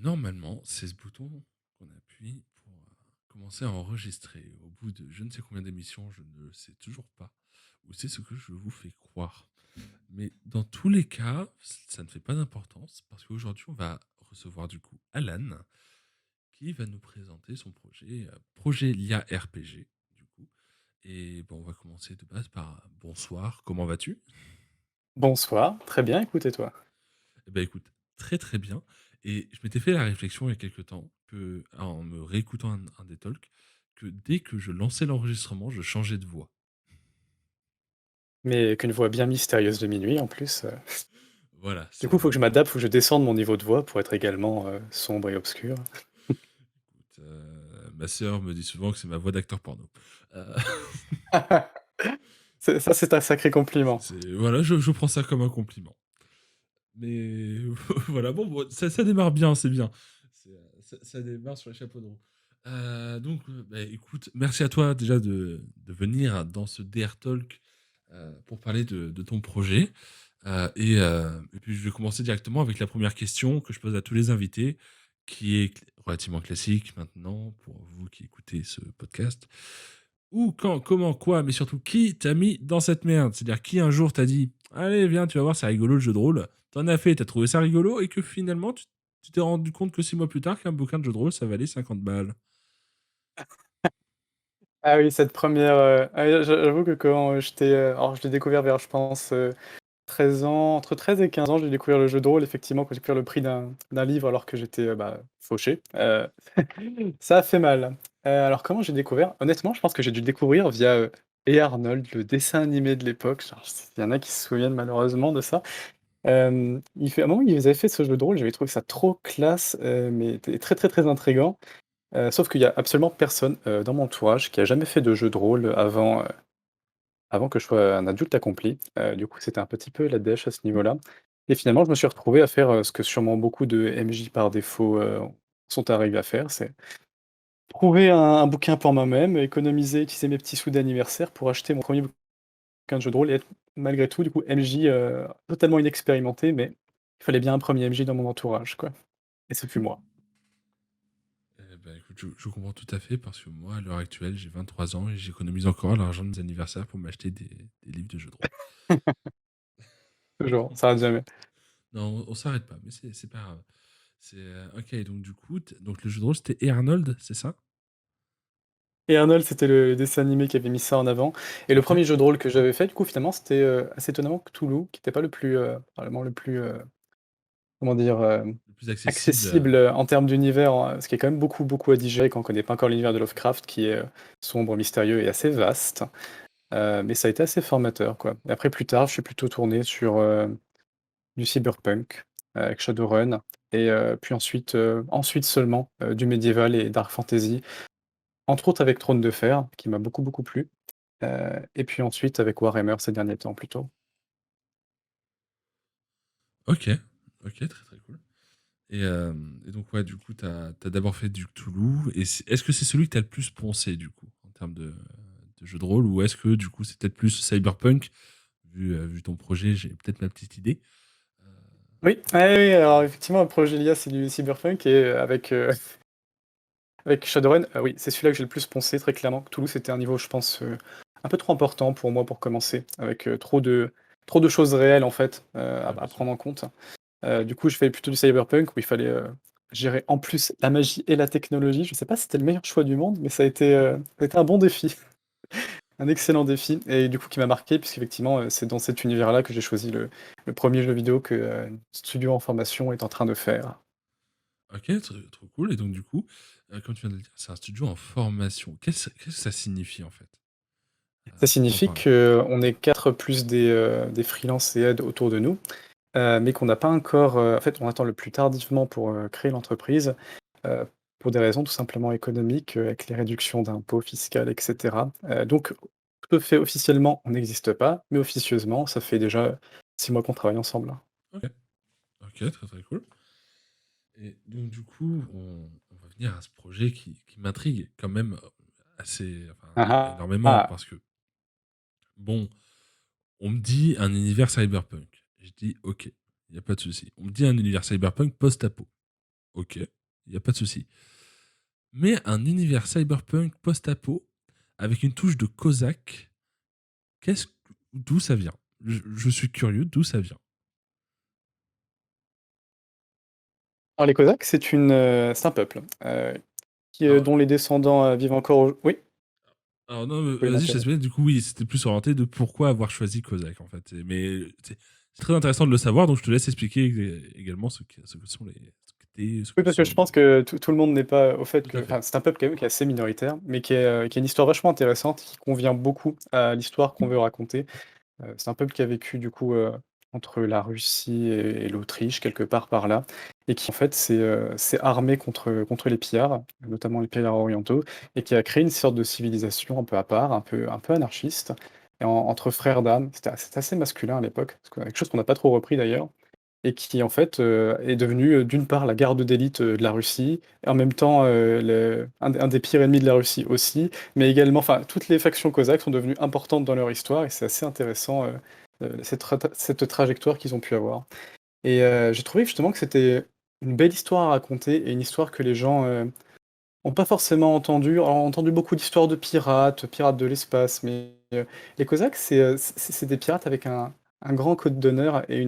Normalement, c'est ce bouton qu'on appuie pour commencer à enregistrer. Au bout de je ne sais combien d'émissions, je ne sais toujours pas où c'est ce que je vous fais croire. Mais dans tous les cas, ça ne fait pas d'importance parce qu'aujourd'hui, on va recevoir du coup Alan qui va nous présenter son projet, projet Lia RPG du coup. Et bon, on va commencer de base par bonsoir, comment vas-tu? Bonsoir, très bien, écoute et toi? Eh ben écoute, très très bien. Et je m'étais fait la réflexion il y a quelques temps que, en me réécoutant un des talks, que dès que je lançais l'enregistrement, je changeais de voix. Mais qu'une voix bien mystérieuse de minuit en plus. Voilà, Du c'est coup, il faut que je m'adapte, faut que je descende mon niveau de voix pour être également, sombre et obscur. écoute, ma sœur me dit souvent que c'est ma voix d'acteur porno. Euh, C'est un sacré compliment. voilà, je prends ça comme un compliment. Mais voilà, bon, ça démarre bien, c'est bien. Ça démarre sur les chapeaux de roue. Donc, bah, écoute, merci à toi déjà de venir dans ce DR Talk pour parler de ton projet. Et puis, je vais commencer directement avec la première question que je pose à tous les invités, qui est relativement classique maintenant pour vous qui écoutez ce podcast. Où, quand, comment, quoi, mais surtout qui t'a mis dans cette merde? C'est-à-dire qui un jour t'a dit allez, viens, tu vas voir, c'est rigolo le jeu de rôle. T'en as fait, t'as trouvé ça rigolo, et que finalement, tu t'es rendu compte que 6 mois plus tard qu'un bouquin de jeu de rôle, ça valait 50 balles. Ah oui, cette première, ah oui, j'avoue que quand, j'étais, alors je l'ai découvert vers je pense, 13 ans, entre 13 et 15 ans, j'ai découvert le jeu de rôle effectivement quand j'ai découvert le prix d'un livre alors que j'étais, bah, fauché, ça a fait mal. Alors comment j'ai découvert? Honnêtement, je pense que j'ai dû le découvrir via, Hey Arnold, le dessin animé de l'époque. Genre, il y en a qui se souviennent malheureusement de ça. Il fait à un moment, ils avaient fait ce jeu de rôle, j'avais trouvé ça trop classe, mais t très, très, très intriguant. Sauf qu'il y a absolument personne, dans mon entourage qui a jamais fait de jeu de rôle avant que je sois un adulte accompli. Du coup, c'était un petit peu la dèche à ce niveau-là et finalement, je me suis retrouvé à faire, ce que sûrement beaucoup de MJ par défaut, sont arrivés à faire, c'est trouver un bouquin pour moi-même, économiser, utiliser mes petits sous d'anniversaire pour acheter mon premier bouquin de jeu de rôle et être malgré tout, du coup, MJ, totalement inexpérimenté, mais il fallait bien un premier MJ dans mon entourage, quoi et ce fut moi. Eh ben, écoute, je comprends tout à fait parce que moi, à l'heure actuelle, j'ai 23 ans et j'économise encore l'argent de mes anniversaires pour m'acheter des livres de jeux de rôle. Toujours, ça s'arrête jamais. Non, on s'arrête pas, mais c'est pas grave. Ok, donc du coup, donc le jeu de rôle, c'était Hey Arnold, c'est ça? Et Arnold, c'était le dessin animé qui avait mis ça en avant et le Ok. premier jeu de rôle que j'avais fait, du coup, finalement, c'était, assez étonnamment Cthulhu, qui était pas le plus, probablement le plus, comment dire? Le plus accessible. Accessible, en termes d'univers, parce qu'il y a quand même beaucoup, beaucoup à digérer quand on connaît pas encore l'univers de Lovecraft qui est, sombre, mystérieux et assez vaste. Mais ça a été assez formateur, quoi. Et après plus tard, je suis plutôt tourné sur, du cyberpunk, avec Shadowrun et puis ensuite seulement, du médiéval et dark fantasy, entre autres avec Trône de Fer, qui m'a beaucoup, beaucoup plu, et puis ensuite avec Warhammer ces derniers temps plutôt. Ok, ok, très très cool. Et donc, ouais, du coup, t'as d'abord fait du Cthulhu. Et est-ce que c'est celui que t'as le plus poncé, du coup, en termes de jeu de rôle, ou est-ce que, du coup, c'est peut-être plus Cyberpunk, vu ton projet, j'ai peut-être ma petite idée. Euh, Oui, ouais, oui, alors effectivement, le projet Lia, c'est du cyberpunk et avec Shadowrun, oui, c'est celui-là que j'ai le plus poncé très clairement. Cthulhu, c'était un niveau, je pense, un peu trop important pour moi pour commencer, avec, trop de choses réelles en fait, ouais, à bien sûr. prendre en compte. Du coup, je fais plutôt du cyberpunk où il fallait, gérer en plus la magie et la technologie. Je sais pas si c'était le meilleur choix du monde, mais ça a été un bon défi, un excellent défi et du coup qui m'a marqué puisqu'effectivement, c'est dans cet univers-là que j'ai choisi le 1er jeu vidéo que, studio en formation est en train de faire. Ok, trop cool. Et donc, du coup, comme tu viens de le dire, c'est un studio en formation. Qu'est-ce que ça signifie, en fait, Ça studio en signifie formation? qu'on est 4 plus des freelances et aides autour de nous, mais qu'on n'a pas encore, en fait, on attend le plus tardivement pour, créer l'entreprise, heu, pour des raisons tout simplement économiques, avec les réductions d'impôts fiscales et cetera. Donc tout à fait officiellement, on n'existe pas, mais officieusement, ça fait déjà 6 mois qu'on travaille ensemble. Ok, ok, très très cool. Et donc, du coup, on va venir à ce projet qui m'intrigue quand même assez, enfin, Ah ah, énormément, ah! parce que, bon, on me dit un univers cyberpunk. Je dis ok, il n'y a pas de souci. On me dit un univers cyberpunk post-apo. Ok, il n'y a pas de souci. Mais un univers cyberpunk post-apo avec une touche de cosaque, qu'est-ce, d'où ça vient? Je suis curieux, d'où ça vient? Alors les Cosaques, c'est un peuple, Alors, dont les descendants, vivent encore au oui? alors non, Vous voulez vas-y, je m'interrompre? t'explique. Du coup, oui, c'était plus orienté de pourquoi avoir choisi Kozak, en fait. Mais c'est très intéressant de le savoir, donc je te laisse expliquer également ce que sont ce Oui, que parce que sont je pense que tout le monde n'est pas au fait tout à que fait. enfin, c'est un peuple quand même qui est assez minoritaire, mais qui a une histoire vachement intéressante, qui convient beaucoup à l'histoire qu'on veut raconter. C'est un peuple qui a vécu du coup, entre la Russie et l'Autriche, quelque part par là, et qui en fait s'est armé contre les pillards, notamment les pillards orientaux, et qui a créé une sorte de civilisation un peu à part, un peu anarchiste, et entre frères d'armes. C'était assez masculin à l'époque, quelque chose qu'on n'a pas trop repris d'ailleurs, et qui en fait, est devenu, d'une part la garde d'élite, de la Russie, et en même temps, un des pires ennemis de la Russie aussi, mais également enfin toutes les factions cosaques sont devenues importantes dans leur histoire et c'est assez intéressant, cette trajectoire qu'ils ont pu avoir et j'ai trouvé justement que c'était une belle histoire à raconter et une histoire que les gens, ont pas forcément entendue. Ont entendu beaucoup d'histoires de pirates, pirates de l'espace, mais les Cosaques, c'est des pirates avec un grand code d'honneur et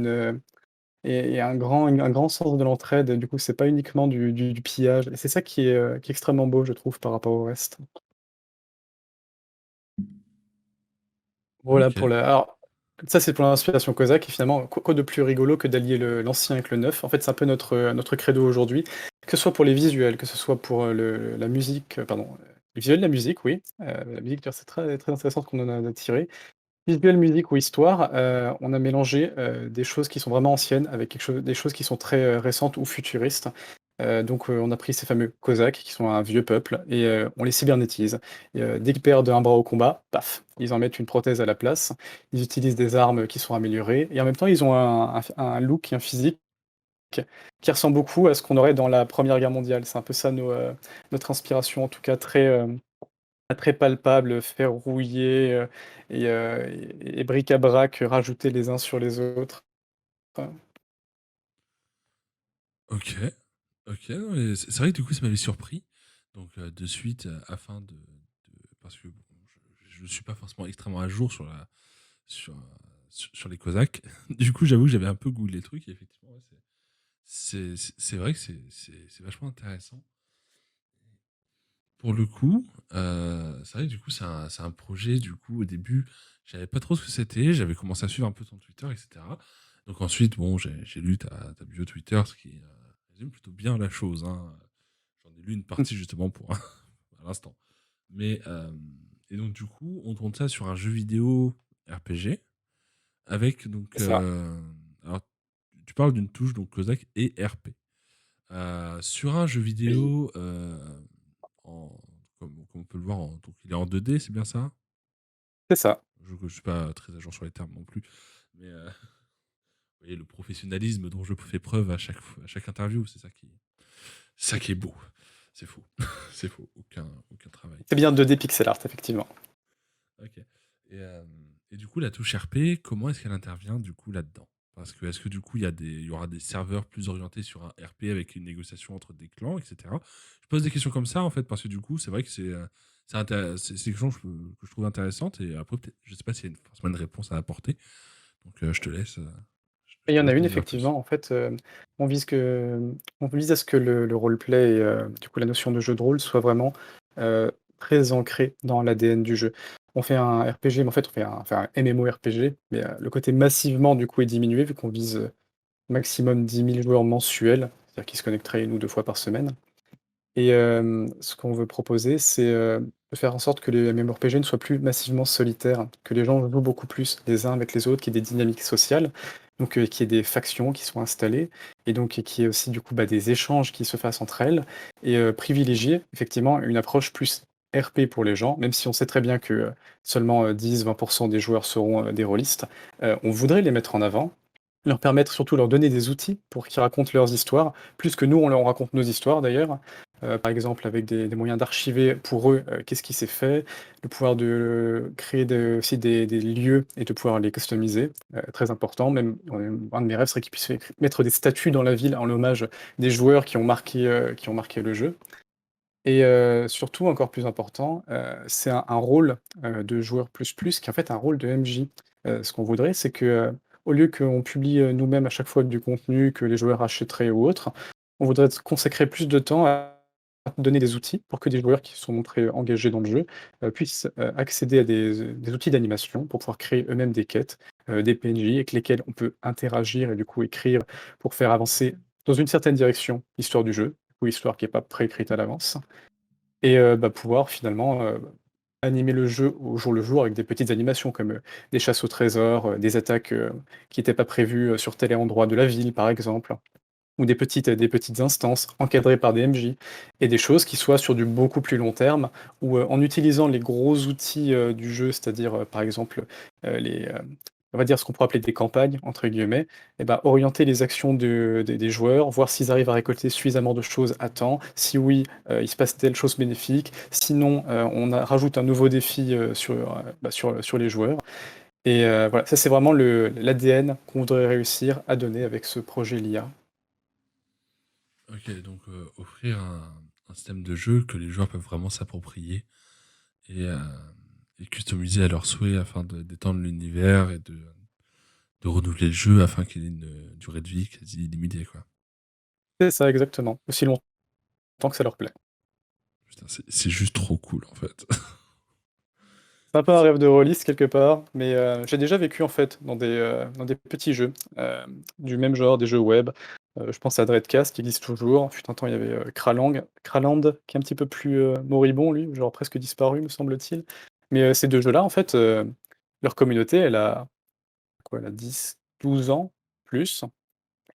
et un grand sens de l'entraide. Du coup, c'est pas uniquement du pillage et c'est ça qui est extrêmement beau, je trouve, par rapport au reste. Voilà Ok. pour la alors, ça, c'est pour l'inspiration cosaque et finalement, quoi de plus rigolo que d'allier l'ancien avec le neuf? En fait, c'est un peu notre credo aujourd'hui, que ce soit pour les visuels, que ce soit pour, la musique, pardon, les visuels, la musique, oui, la musique, d'ailleurs, c'est très très intéressant ce qu'on en a tiré. Visuel, musique ou histoire, on a mélangé, des choses qui sont vraiment anciennes avec des choses qui sont très, récentes ou futuristes. Donc, on a pris ces fameux Cosaques qui sont un vieux peuple et on les cybernétise et dès qu'ils perdent un bras au combat, paf, ils en mettent une prothèse à la place. Ils utilisent des armes qui sont améliorées et en même temps, ils ont un look et un physique qui ressemble beaucoup à ce qu'on aurait dans la Première Guerre mondiale. C'est un peu ça notre inspiration, en tout cas très palpable, fer rouillé, et bric-à-brac rajoutés les uns sur les autres. Enfin, Ok. Ok. Non, mais c'est vrai que du coup, ça m'avait surpris. Donc, de suite, parce que bon, je ne suis pas forcément extrêmement à jour sur, sur les Cosaques. Du coup, j'avoue que j'avais un peu googlé les trucs. Et effectivement, ouais, c'est vrai que c'est vachement intéressant. Pour le coup, c'est vrai que du coup, c'est un projet, du coup, au début, je savais pas trop ce que c'était. J'avais commencé à suivre un peu ton Twitter, etc. Donc ensuite, bon, j'ai lu ta bio Twitter, ce qui résume plutôt bien la chose, hein. J'en ai lu une mmh, partie justement pour à l'instant. Mais et donc du coup, on tourne ça sur un jeu vidéo RPG avec donc c'est ça, alors tu parles d'une touche donc Cosaque et RP. Sur un jeu oui, vidéo en, comme on peut le voir, donc il est en 2D, c'est bien ça? c'est ça. Je ne suis pas très à jour sur les termes non plus, mais vous voyez le professionnalisme dont je fais preuve à chaque interview, c'est ça qui est beau. C'est faux, c'est faux, aucun travail. C'est bien 2D pixel art, effectivement. Ok. Et du coup, la touche RP, comment est-ce qu'elle intervient du coup là-dedans? Parce que est-ce que du coup, il y aura des serveurs plus orientés sur un RP avec une négociation entre des clans, etc. Je pose des questions comme ça en fait parce que du coup, c'est vrai que c'est quelque chose que je trouve intéressante et après, peut-être, je sais pas s'il y a forcément une réponse à apporter. Donc, Et je il y te en a laisse une m'en dire plus. effectivement, en fait, on vise que on vise à ce que le roleplay et du coup la notion de jeu de rôle soit vraiment, heu, très ancrée dans l'ADN du jeu. On fait un RPG, mais en fait on fait un MMORPG, mais le côté massivement du coup est diminué vu qu'on vise, maximum 10 000 joueurs mensuels, c'est-à-dire qui se connecteraient 1 ou 2 fois par semaine. Et ce qu'on veut proposer, c'est, de faire en sorte que les MMORPG ne soient plus massivement solitaires, que les gens jouent beaucoup plus les uns avec les autres, qu'il y ait des dynamiques sociales, donc qu'il y ait des factions qui soient installées et donc qu'il y ait aussi du coup, bah, des échanges qui se fassent entre elles et privilégier effectivement une approche plus RP pour les gens, même si on sait très bien que, seulement, 10-20 des joueurs seront, des rôlistes. On voudrait les mettre en avant, leur permettre surtout leur donner des outils pour qu'ils racontent leurs histoires, plus que nous on leur raconte nos histoires d'ailleurs. par exemple avec des moyens d'archiver pour eux, qu'est-ce qui s'est fait, de pouvoir de créer aussi des lieux et de pouvoir les customiser, très important. Même, un de mes rêves serait qu'ils puissent mettre des statues dans la ville en hommage des joueurs qui ont marqué le jeu. Et surtout, encore plus important, c'est un rôle, de joueur plus plus qui est en fait un rôle de MJ. Ce qu'on voudrait, c'est que, au lieu qu'on publie, nous-mêmes à chaque fois du contenu que les joueurs achèteraient ou autre, on voudrait consacrer plus de temps à donner des outils pour que des joueurs qui se sont montrés engagés dans le jeu, puissent, accéder à des outils d'animation pour pouvoir créer eux-mêmes des quêtes, des PNJ avec lesquels on peut interagir et du coup écrire pour faire avancer dans une certaine direction l'histoire du jeu, ou histoire qui est pas préécrite à l'avance. Et pouvoir finalement, animer le jeu au jour le jour avec des petites animations comme, des chasses au trésor, des attaques, qui étaient pas prévues, sur tel endroit de la ville, par exemple, ou des petites instances encadrées par des MJ et des choses qui soient sur du beaucoup plus long terme ou, en utilisant les gros outils, du jeu, c'est-à-dire, par exemple, on va dire ce qu'on pourrait appeler «des campagnes» entre guillemets et bah, orienter les actions des joueurs, voir s'ils arrivent à récolter suffisamment de choses à temps. Si oui, il se passe telle chose bénéfique, sinon, rajoute un nouveau défi, sur les joueurs et voilà, ça c'est vraiment l'ADN qu'on voudrait réussir à donner avec ce projet LIA. OK, donc offrir un système de jeu que les joueurs peuvent vraiment s'approprier et heu et customiser à leur souhait afin de d'étendre l'univers et de renouveler le jeu afin qu'il ait une durée de vie quasi illimitée, quoi. C'est ça, exactement. Aussi longtemps que ça leur plaît. Putain, c'est juste trop cool, en fait. C'est un peu un rêve de rôliste quelque part, mais j'ai déjà vécu en fait dans des petits jeux, du même genre, des jeux web. Je pense à Dreadcast qui existe toujours. Fut un temps, il y avait, Kraland qui est un petit peu plus, moribond lui, genre presque disparu me semble-t-il. Mais ces 2 jeux-là en fait, leur communauté elle a quoi? Elle a 10-12 ans, plus.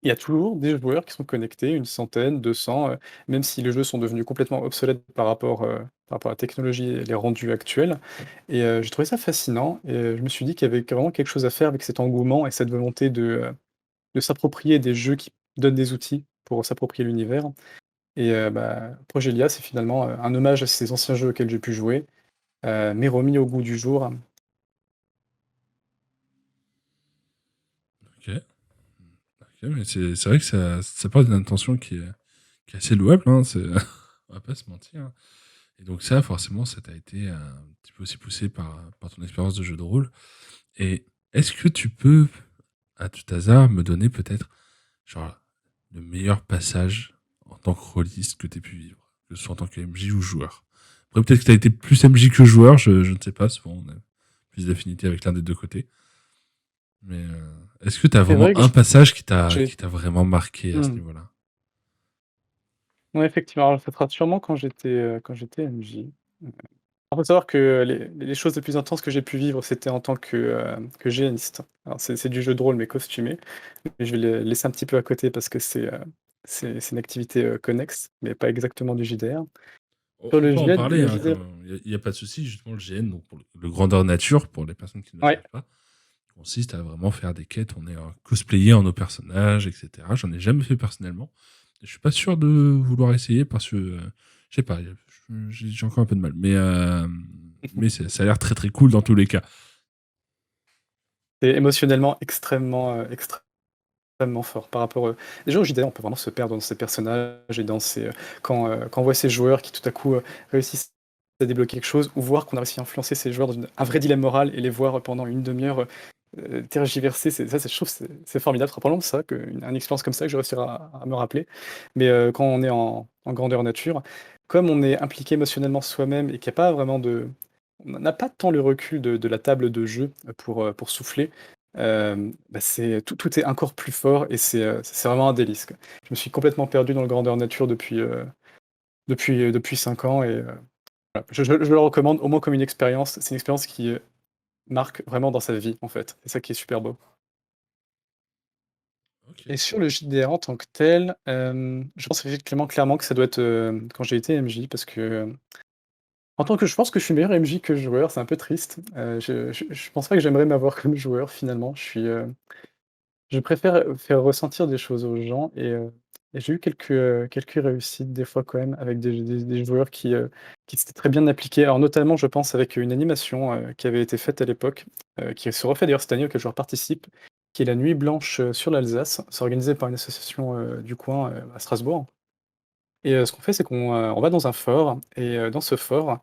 Il y a toujours des joueurs qui sont connectés, une centaine, 200, même si les jeux sont devenus complètement obsolètes par rapport à la technologie et les rendus actuels et j'ai trouvé ça fascinant et je me suis dit qu'il y avait vraiment quelque chose à faire avec cet engouement et cette volonté de s'approprier des jeux qui donnent des outils pour s'approprier l'univers et Progelia, c'est finalement, un hommage à ces anciens jeux auxquels j'ai pu jouer, mais remis au goût du jour. OK. OK, mais c'est vrai que ça part d'une intention qui est assez louable, hein, c'est on va pas se mentir, hein. Et donc ça, forcément, ça t'a été un petit peu aussi poussé par ton expérience de jeu de rôle. Et est-ce que tu peux, à tout hasard, me donner peut-être, genre, le meilleur passage en tant que rôliste que tu pu vivre, que ce soit en tant que MJ ou joueur? Après, peut-être que tu as été plus MJ que joueur, je ne sais pas, souvent on a plus d'affinité avec l'un des deux côtés. Mais est-ce que tu as C'est vraiment vrai que un passage j'ai qui t'a vraiment marqué à ce mmh. niveau-là? Ouais, effectivement, alors ça sera sûrement quand j'étais MJ. Il faut savoir que les choses les plus intenses que j'ai pu vivre, c'était en tant que géaniste. Alors c'est du jeu de rôle mais costumé, mais je vais le laisser un petit peu à côté parce que c'est une activité, connexe, mais pas exactement du JDR. Sur On le peut en JDR parler, le hein, JDR il y a pas de souci. Justement, le GN, donc pour le grandeur nature, pour les personnes qui ne le ouais, savent pas, consiste à vraiment faire des quêtes. On est cosplayer en nos personnages, etc. J'en ai jamais fait personnellement. Je suis pas sûr de vouloir essayer parce que, je sais pas, j'ai encore un peu de mal. Mais ça a l'air très très cool dans tous les cas. c'est émotionnellement extrêmement fort par rapport, déjà au JDR, on peut vraiment se perdre dans ces personnages et dans quand on voit ces joueurs qui tout à coup, réussissent à débloquer quelque chose ou voir qu'on a réussi à influencer ces joueurs dans un vrai dilemme moral et les voir pendant une demi-heure, tergiverser, je trouve c'est formidable. Ça fera probablement ça une expérience comme ça que je réussirai à me rappeler. Mais, quand on est en grandeur nature, comme on est impliqué émotionnellement soi-même et qu'il y a pas vraiment on n'a pas tant le recul de la table de jeu pour souffler, c'est tout est encore plus fort et c'est vraiment un délice, quoi. Je me suis complètement perdu dans le grandeur nature depuis 5 ans et voilà. Je le recommande au moins comme une expérience. C'est une expérience qui, marque vraiment dans sa vie, en fait. C'est ça qui est super beau. Ok. Et sur le JDR en tant que tel, je pense effectivement clairement que ça doit être, quand j'ai été MJ parce que, en tant que je pense que je suis meilleur MJ que joueur, c'est un peu triste. Je pense pas que j'aimerais m'avoir comme joueur finalement. Je préfère, faire ressentir des choses aux gens et Et j'ai eu quelques réussites des fois quand même avec des joueurs qui s'étaient très bien appliqués. Alors notamment, je pense avec une animation, qui avait été faite à l'époque, qui se refait d'ailleurs cette année, auquel je participe, qui est la Nuit blanche, sur l'Alsace. C'est organisé par une association, du coin, à Strasbourg et ce qu'on fait, c'est qu'on va dans un fort et dans ce fort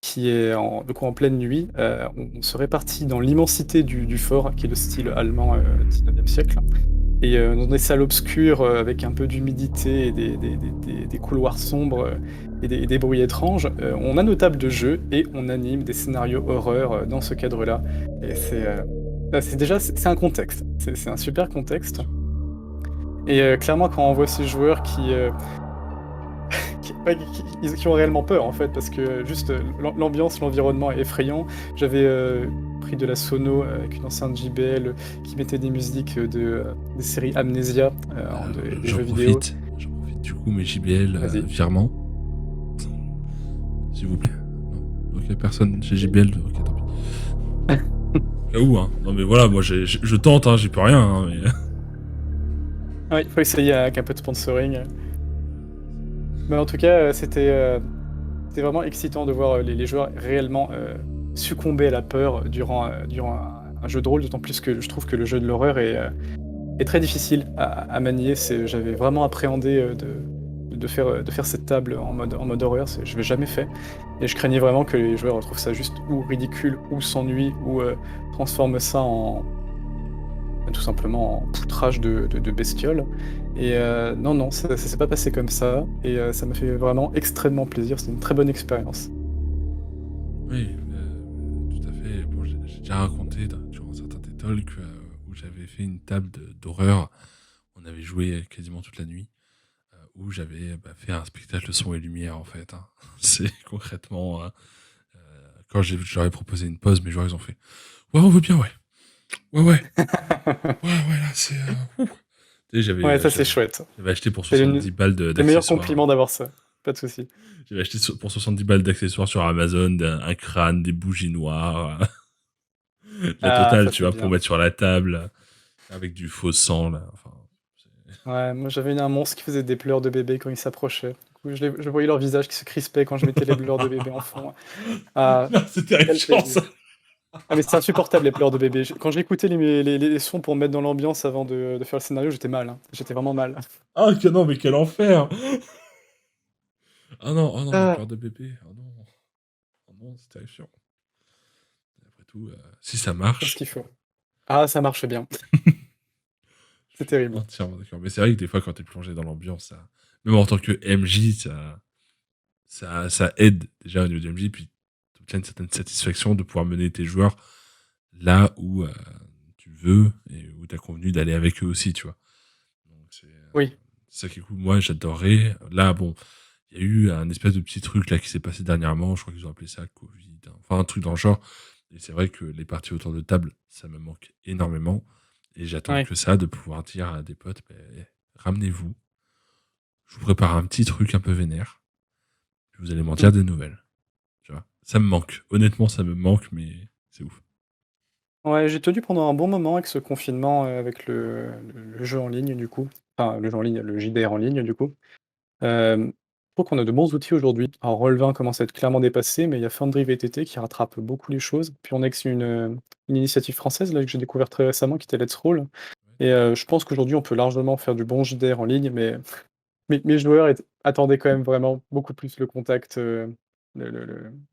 qui est en pleine nuit, on se répartit dans l'immensité du fort, qui est le style allemand, 19e siècle et dans des salles obscures, avec un peu d'humidité et des couloirs sombres, et des bruits étranges, on a nos tables de jeu et on anime des scénarios horreur, dans ce cadre-là et c'est déjà c'est un contexte. C'est un super contexte et clairement quand on voit ces joueurs qui ont réellement peur en fait, parce que juste, l'ambiance, l'environnement est effrayant. J'avais, pris de la sono, avec une enceinte JBL, qui mettait des musiques, des séries Amnesia, des J'en jeux vidéo. profite du coup, mes JBL, Vas-y. virement. S'il vous plaît. Non. Ok, personne chez JBL, ok, tant pis. Au cas où, hein. Non mais voilà, moi je tente, hein, j'y peux rien, hein, mais... Ouais, il faut essayer avec un peu de sponsoring. Mais en tout cas, c'était vraiment excitant de voir, les joueurs réellement, succomber à la peur, durant un jeu de rôle, d'autant plus que je trouve que le jeu de l'horreur est très difficile à manier. J'avais vraiment appréhendé, de faire cette table en mode horreur, je l'ai jamais fait et je craignais vraiment que les joueurs trouvent ça juste ou ridicule ou s'ennuient ou, transforment ça en tout simplement en poutrage de bestioles et non, non, ça s'est pas passé comme ça et ça m'a fait vraiment extrêmement plaisir. C'était une très bonne expérience. Oui, tout à fait. Bon, j'ai déjà raconté durant certains TED Talks où j'avais fait une table d'horreur. On avait joué quasiment toute la nuit. Où j'avais fait un spectacle son et lumière, en fait. Hein. C'est concrètement... quand je leur ai proposé une pause, mes joueurs, ils ont fait « Ouais, on veut bien, ouais. Ouais, ouais. Ouais, là, c'est... ouh. » Tu sais, Ouais, ça c'est chouette. j'avais acheté pour C'est 70 balles le meilleur d'accessoires. compliment d'avoir ça. Pas de souci. J'avais acheté pour 70 balles d'accessoires sur Amazon, un crâne, des bougies noires, la Ah, totale, ça tu c'est vois, pour bien. mettre sur la table, avec du faux sang, là. Enfin, Ouais, moi j'avais un monstre qui faisait des pleurs de bébé quand il s'approchait. Du coup, je voyais leur visage qui se crispait quand je mettais les pleurs de bébé en fond. Ah, non, c'est quel terrifiant, plaisir. ça. Ah mais c'est insupportable les pleurs de bébé. Quand j'écoutais les sons pour me mettre dans l'ambiance avant de faire le scénario, j'étais mal, hein. J'étais vraiment mal. Ah, non, mais quel enfer. Ah non, les Ah, pleurs de bébé. Ah non, c'est terrifiant. Et après tout, si ça c'est ce marche, qu'il faut. Ah, ça marche bien. je C'est suis terrible. entièrement d'accord. Mais c'est vrai que des fois, quand t'es plongé dans l'ambiance, même en tant que MJ, ça aide déjà au niveau du MJ, puis tu as une certaine satisfaction de pouvoir mener tes joueurs là où tu veux et où tu as convenu d'aller avec eux aussi, tu vois. Donc Oui. c'est ça qui est cool. Moi, j'adorerais. Là, bon, il y a eu un espèce de petit truc là qui s'est passé dernièrement. Je crois qu'ils ont appelé ça Covid. Hein. Enfin, un truc dans le genre. Et c'est vrai que les parties autour de table, ça me manque énormément. Et j'attends Ouais. que ça, de pouvoir dire à des potes, ramenez-vous. Je vous prépare un petit truc un peu vénère. Puis vous allez m'en Mm. dire des nouvelles. Tu vois. Ça me manque. Honnêtement, ça me manque, mais c'est ouf. Ouais, j'ai tenu pendant un bon moment avec ce confinement, avec le jeu en ligne du coup. Enfin, le jeu en ligne, le JDR en ligne du coup. Je trouve qu'on a de bons outils aujourd'hui. Alors Roll20 commence à être clairement dépassé, mais il y a Foundry VTT qui rattrape beaucoup les choses. Puis on a aussi une initiative française là que j'ai découvert très récemment qui était Let's Roll et je pense qu'aujourd'hui on peut largement faire du bon JDR en ligne, mais mes joueurs attendaient quand même vraiment beaucoup plus le contact, le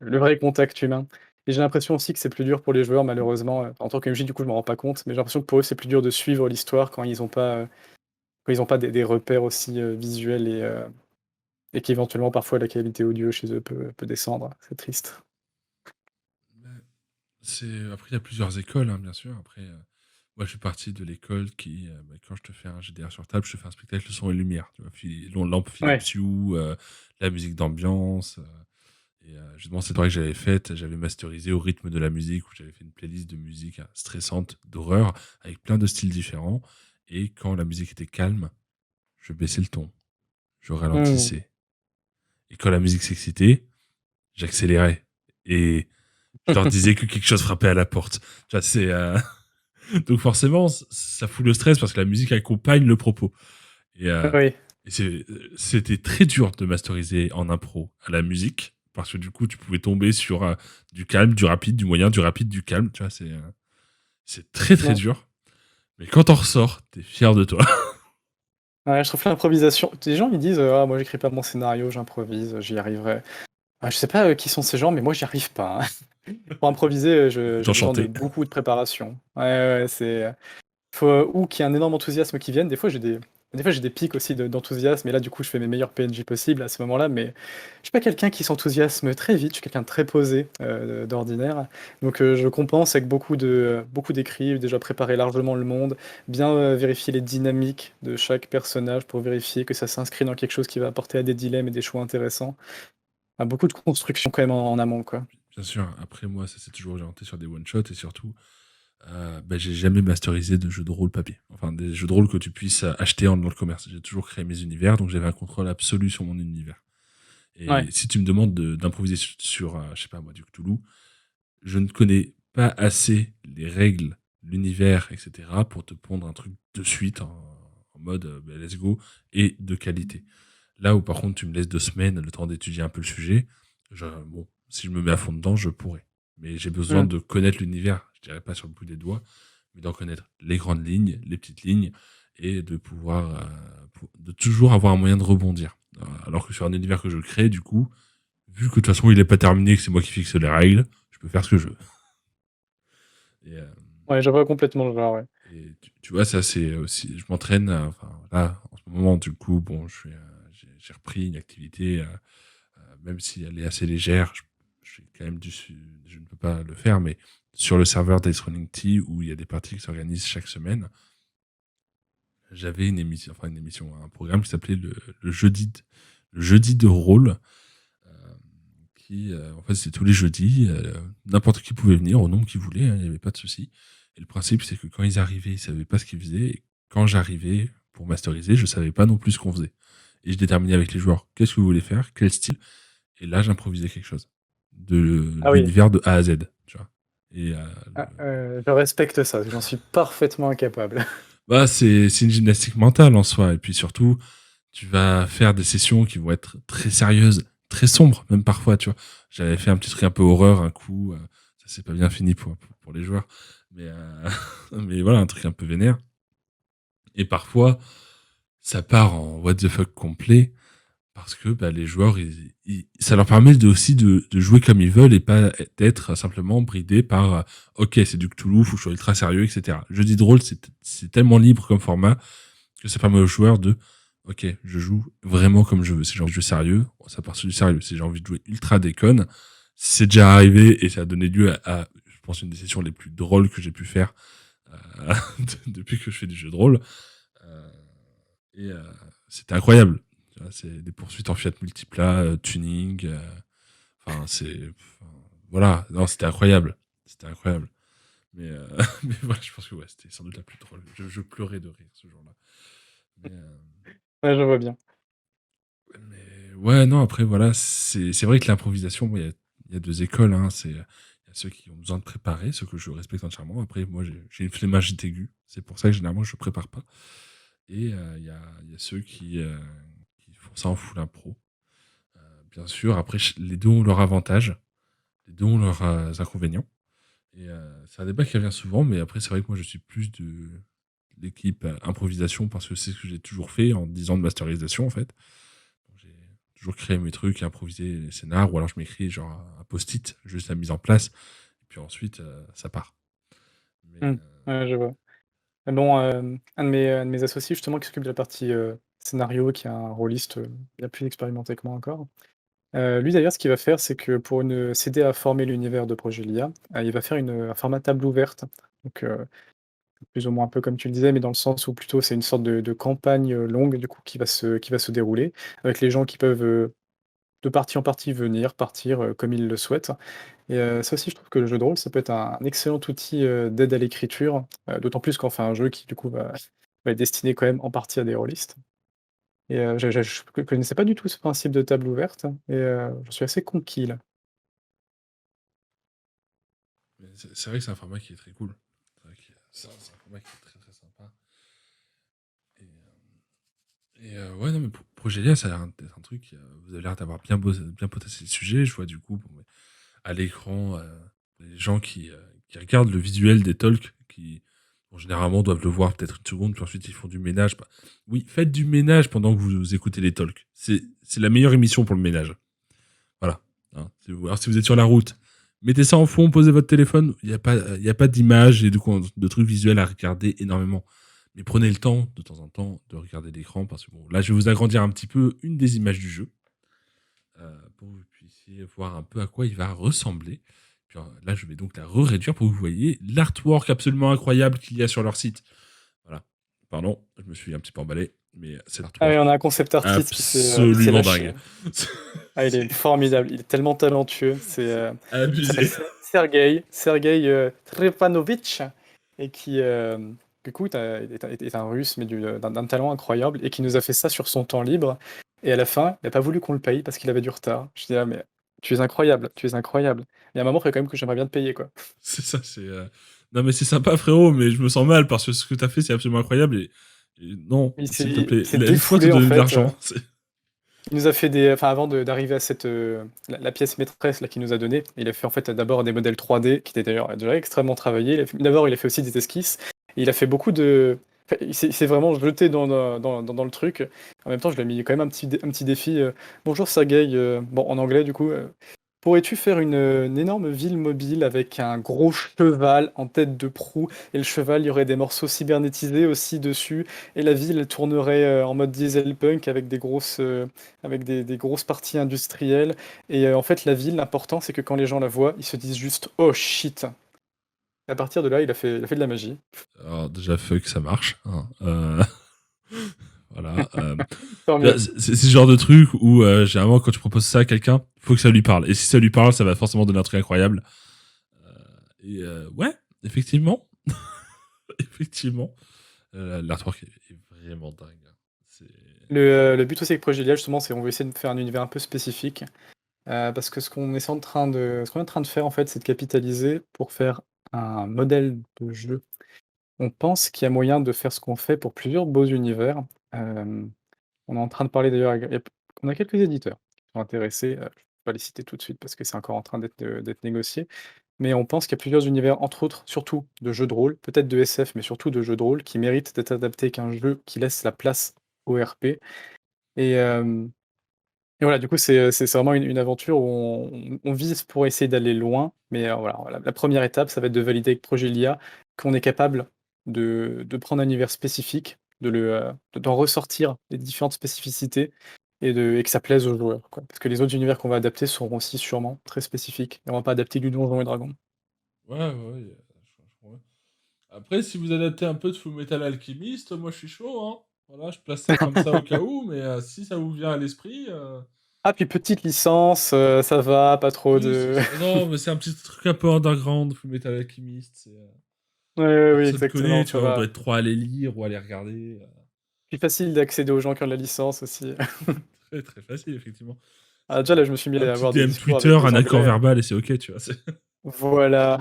vrai contact humain et j'ai l'impression aussi que c'est plus dur pour les joueurs malheureusement, en tant qu'MJ du coup je m'en rends pas compte, mais j'ai l'impression que pour eux c'est plus dur de suivre l'histoire quand ils ont pas des repères aussi, visuels et qu'éventuellement, parfois, la qualité audio chez eux peut descendre. C'est triste. Après, il y a plusieurs écoles, hein, bien sûr. Après, moi, je suis parti de l'école qui, quand je te fais un GDR sur table, je te fais un spectacle son et lumière. Tu vois, lampe Ouais. Philips Hue, la musique d'ambiance. Et justement, cette soirée que j'avais faite, j'avais masterisé au rythme de la musique, où j'avais fait une playlist de musique stressante, d'horreur, avec plein de styles différents. Et quand la musique était calme, je baissais le ton, je Mmh. ralentissais. Et quand la musique s'excitait, j'accélérais. Et je leur disais que quelque chose frappait à la porte. Tu vois, donc forcément, ça fout le stress parce que la musique accompagne le propos. Et Oui. Et c'était très dur de masteriser en impro à la musique, parce que du coup, tu pouvais tomber sur du calme, du rapide, du moyen, du rapide, du calme. Tu vois, c'est très très Ouais. dur. Mais quand t'en ressors, t'es fier de toi. Ouais, je trouve l'improvisation des gens ils disent, «Ah moi j'écris pas mon scénario, j'improvise, j'y arriverai». Je sais pas, qui sont ces gens, mais moi j'y arrive pas, hein. Pour improviser, je j'ai besoin de T'enchanter. beaucoup de préparation. Ouais, ouais, ouais, c'est, faut, ou qu'il y ait un énorme enthousiasme qui vienne. Des fois j'ai des pics aussi d'enthousiasme et là, du coup, je fais mes meilleurs PNJ possibles à ce moment-là, mais je suis pas quelqu'un qui s'enthousiasme très vite, je suis quelqu'un de très posé, d'ordinaire. Donc je compense avec beaucoup d'écrits, déjà préparer largement le monde, bien, vérifier les dynamiques de chaque personnage pour vérifier que ça s'inscrit dans quelque chose qui va apporter à des dilemmes et des choix intéressants. Ah, beaucoup de construction quand même en amont, quoi. Bien sûr, après moi, ça s'est toujours orienté sur des one-shots et surtout, bah, j'ai jamais masterisé de jeux de rôle papier. Enfin, des jeux de rôle que tu puisses acheter dans le commerce. J'ai toujours créé mes univers, donc j'avais un contrôle absolu sur mon univers. Ouais. Et si tu me demandes d'improviser sur je sais pas moi, du Cthulhu, je ne connais pas assez les règles, l'univers, etc. pour te pondre un truc de suite en mode bah, let's go et de qualité. Là où par contre tu me laisses 2 semaines, le temps d'étudier un peu le sujet, bon, si je me mets à fond dedans, je pourrais. Mais j'ai besoin Mmh. de connaître l'univers, je dirais pas sur le bout des doigts, mais d'en connaître les grandes lignes, les petites lignes, et de pouvoir, de toujours avoir un moyen de rebondir. Alors que sur un univers que je crée, du coup, vu que de toute façon il est pas terminé, que c'est moi qui fixe les règles, je peux faire ce que je veux. Et, Ouais, je vois complètement le genre, ouais. tu vois, ça c'est aussi, je m'entraîne, enfin là, en ce moment, du coup, bon, j'ai repris une activité, même si elle est assez légère, je suis quand même je ne peux pas le faire, mais sur le serveur d'Ice Running Tea, où il y a des parties qui s'organisent chaque semaine, j'avais une émission, un programme qui s'appelait le jeudi de rôle, euh, en fait, c'était tous les jeudis, n'importe qui pouvait venir, au nombre qu'il voulait, hein, il n'y avait pas de souci. Et le principe, c'est que quand ils arrivaient, ils savaient pas ce qu'ils faisaient, et quand j'arrivais pour masteriser, je savais pas non plus ce qu'on faisait. Et je déterminais avec les joueurs qu'est-ce que vous voulez faire, quel style, et là, j'improvisais quelque chose de Ah oui, l'univers de A à Z, tu vois. Et ah, je respecte ça, j'en suis parfaitement incapable. bah, c'est une gymnastique mentale en soi. Et puis surtout, tu vas faire des sessions qui vont être très sérieuses, très sombres, même parfois, tu vois. J'avais fait un petit truc un peu horreur un coup, ça s'est pas bien fini pour les joueurs, mais, mais voilà, un truc un peu vénère. Et parfois, ça part en what the fuck complet, parce que bah, les joueurs, ça leur permet aussi de jouer comme ils veulent et pas d'être simplement bridés par ok, c'est du Cthulhu, faut que je sois ultra sérieux, etc. Le jeu de rôle, c'est tellement libre comme format que ça permet aux joueurs de ok, je joue vraiment comme je veux. Si j'ai envie de jouer sérieux, ça part sur du sérieux. Si j'ai envie de jouer ultra déconne, c'est déjà arrivé et ça a donné lieu je pense, une des sessions les plus drôles que j'ai pu faire euh, depuis que je fais du jeu de rôle. Euh, et c'était incroyable. C'est des poursuites en Fiat Multipla, tuning. Enfin, voilà, non, c'était incroyable. C'était incroyable. Mais, mais voilà, je pense que ouais, c'était sans doute la plus drôle. Je pleurais de rire ce jour-là. Mais, Ouais, je vois bien. mais ouais, non, après, voilà, c'est vrai que l'improvisation, bon, il y a deux écoles. Hein, il y a ceux qui ont besoin de préparer, ceux que je respecte entièrement. Après, moi, j'ai une flemmagite aiguë. C'est pour ça que généralement, je ne prépare pas. Et il y a ceux qui font ça en full impro. Bien sûr, après, les deux ont leurs avantages, les deux ont leurs inconvénients. Et c'est un débat qui revient souvent, mais après, c'est vrai que moi, je suis plus de l'équipe improvisation parce que c'est ce que j'ai toujours fait en 10 ans de masterisation, en fait. Donc, j'ai toujours créé mes trucs et improvisé les scénars, ou alors je m'écris genre un post-it, juste la mise en place, et puis ensuite, ça part. Mais Mmh. Ouais, je vois. Mais bon, un de mes associés justement qui s'occupe de la partie, scénario, qui est un rôliste, bien plus expérimenté que moi encore. Lui d'ailleurs ce qu'il va faire, c'est que pour s'aider à former l'univers de Projet Lia, il va faire un format table ouverte. Donc, plus ou moins un peu comme tu le disais, mais dans le sens où plutôt c'est une sorte de campagne, longue du coup qui va se dérouler, avec les gens qui peuvent, de partie en partie venir, partir, comme ils le souhaitent. Et ça aussi je trouve que le jeu de rôle, ça peut être un excellent outil, d'aide à l'écriture, d'autant plus quand on fait un jeu qui du coup va être destiné quand même en partie à des rôlistes. Et je connaissais pas du tout ce principe de table ouverte et j'en suis assez conquis là. c'est vrai que c'est un format qui est très cool. C'est vrai que c'est un format qui est très très sympa. Et, Et ouais, non, mais Progelia, ça a l'air d'être un truc, vous avez l'air d'avoir bien potassé le sujet. Je vois du coup, bon, à l'écran, les gens qui regardent le visuel des talks, qui bon, généralement doivent le voir peut-être une seconde, puis ensuite ils font du ménage. Bah, oui, faites du ménage pendant que vous écoutez les talks. C'est la meilleure émission pour le ménage. Voilà. Hein. Alors, si vous êtes sur la route, mettez ça en fond, posez votre téléphone. Il y a pas d'image et de trucs visuels à regarder énormément. Mais prenez le temps, de temps en temps, de regarder l'écran. Parce que bon, là, je vais vous agrandir un petit peu une des images du jeu. Pour que vous puissiez voir un peu à quoi il va ressembler. Puis, là, je vais donc la réduire pour que vous voyez l'artwork absolument incroyable qu'il y a sur leur site. Voilà. Pardon, je me suis un petit peu emballé, mais c'est Ah oui, on a l'artwork un concept artiste qui s'est absolument lâché. dingue. Ah, il est formidable, il est tellement talentueux. C'est Il s'appelle abusé. Sergei Trepanovitch et qui, écoute, est un Russe, mais d'un talent incroyable et qui nous a fait ça sur son temps libre. Et à la fin, il n'a pas voulu qu'on le paye parce qu'il avait du retard. Je dis, ah, mais tu es incroyable, tu es incroyable. Il y a un moment, il faut quand même que j'aimerais bien te payer, quoi. C'est ça, Non, mais c'est sympa, frérot, mais je me sens mal parce que ce que t'as fait, c'est absolument incroyable. Et non, s'il te plaît, Il s'est laisse-moi te défoulé, en donner de fait. l'argent. Il nous a fait enfin, avant d'arriver à la pièce maîtresse là qu'il nous a donné, il a fait en fait d'abord des modèles 3D qui étaient d'ailleurs déjà extrêmement travaillés. D'abord, il a fait aussi des esquisses. Et il a fait beaucoup de. Enfin, il s'est vraiment jeté dans le truc. En même temps, je lui ai mis quand même un petit défi. Bonjour Sergei, bon, en anglais du coup. Pourrais-tu faire une énorme ville mobile avec un gros cheval en tête de proue et le cheval, il y aurait des morceaux cybernétisés aussi dessus et la ville, elle tournerait en mode dieselpunk avec des grosses parties industrielles et en fait, la ville, l'important, c'est que quand les gens la voient, ils se disent juste «Oh shit!» À partir de là, il a fait de la magie. Alors, déjà, fuck, ça marche. Hein. Voilà. Tant mieux. C'est ce genre de truc où, généralement, quand tu proposes ça à quelqu'un, il faut que ça lui parle. Et si ça lui parle, ça va forcément donner un truc incroyable. Ouais, effectivement. Effectivement. L'artwork est vraiment dingue. C'est... Le but aussi avec Progelia, justement, c'est qu'on veut essayer de faire un univers un peu spécifique. Parce que ce qu'on est en train de faire, en fait, c'est de capitaliser pour faire un modèle de jeu. On pense qu'il y a moyen de faire ce qu'on fait pour plusieurs beaux univers. On est en train de parler d'ailleurs, on a quelques éditeurs qui sont intéressés. Je ne vais pas les citer tout de suite parce que c'est encore en train d'être négocié. Mais on pense qu'il y a plusieurs univers, entre autres, surtout de jeux de rôle, peut-être de SF, mais surtout de jeux de rôle, qui méritent d'être adaptés avec un jeu qui laisse la place au RP. Et, et voilà, du coup, c'est vraiment une aventure où on vise pour essayer d'aller loin, mais voilà, la première étape, ça va être de valider avec Progelia qu'on est capable de prendre un univers spécifique, d'en ressortir les différentes spécificités et que ça plaise aux joueurs, quoi. Parce que les autres univers qu'on va adapter seront aussi sûrement très spécifiques et on va pas adapter du Donjons& et Dragons. Ouais, ouais, ouais, ouais. Après, si vous adaptez un peu de Full Metal Alchemist, moi je suis chaud, hein. Voilà, je place ça comme ça au cas où, mais si ça vous vient à l'esprit. Ah, puis petite licence, ça va, pas trop Oui, de non, mais c'est un petit truc un peu underground, Full Metal Alchemist. ouais, ouais, oui, Personne connaît, exactement, tu ça vois, on doit va. être trois à les lire ou à les regarder. Plus facile d'accéder aux gens qui ont la licence aussi. Très, très facile, effectivement. Ah, C'est déjà là, je me suis mis un à petit avoir des DM discours Twitter, avec des un accord Anglais. verbal et c'est ok, tu vois. Voilà.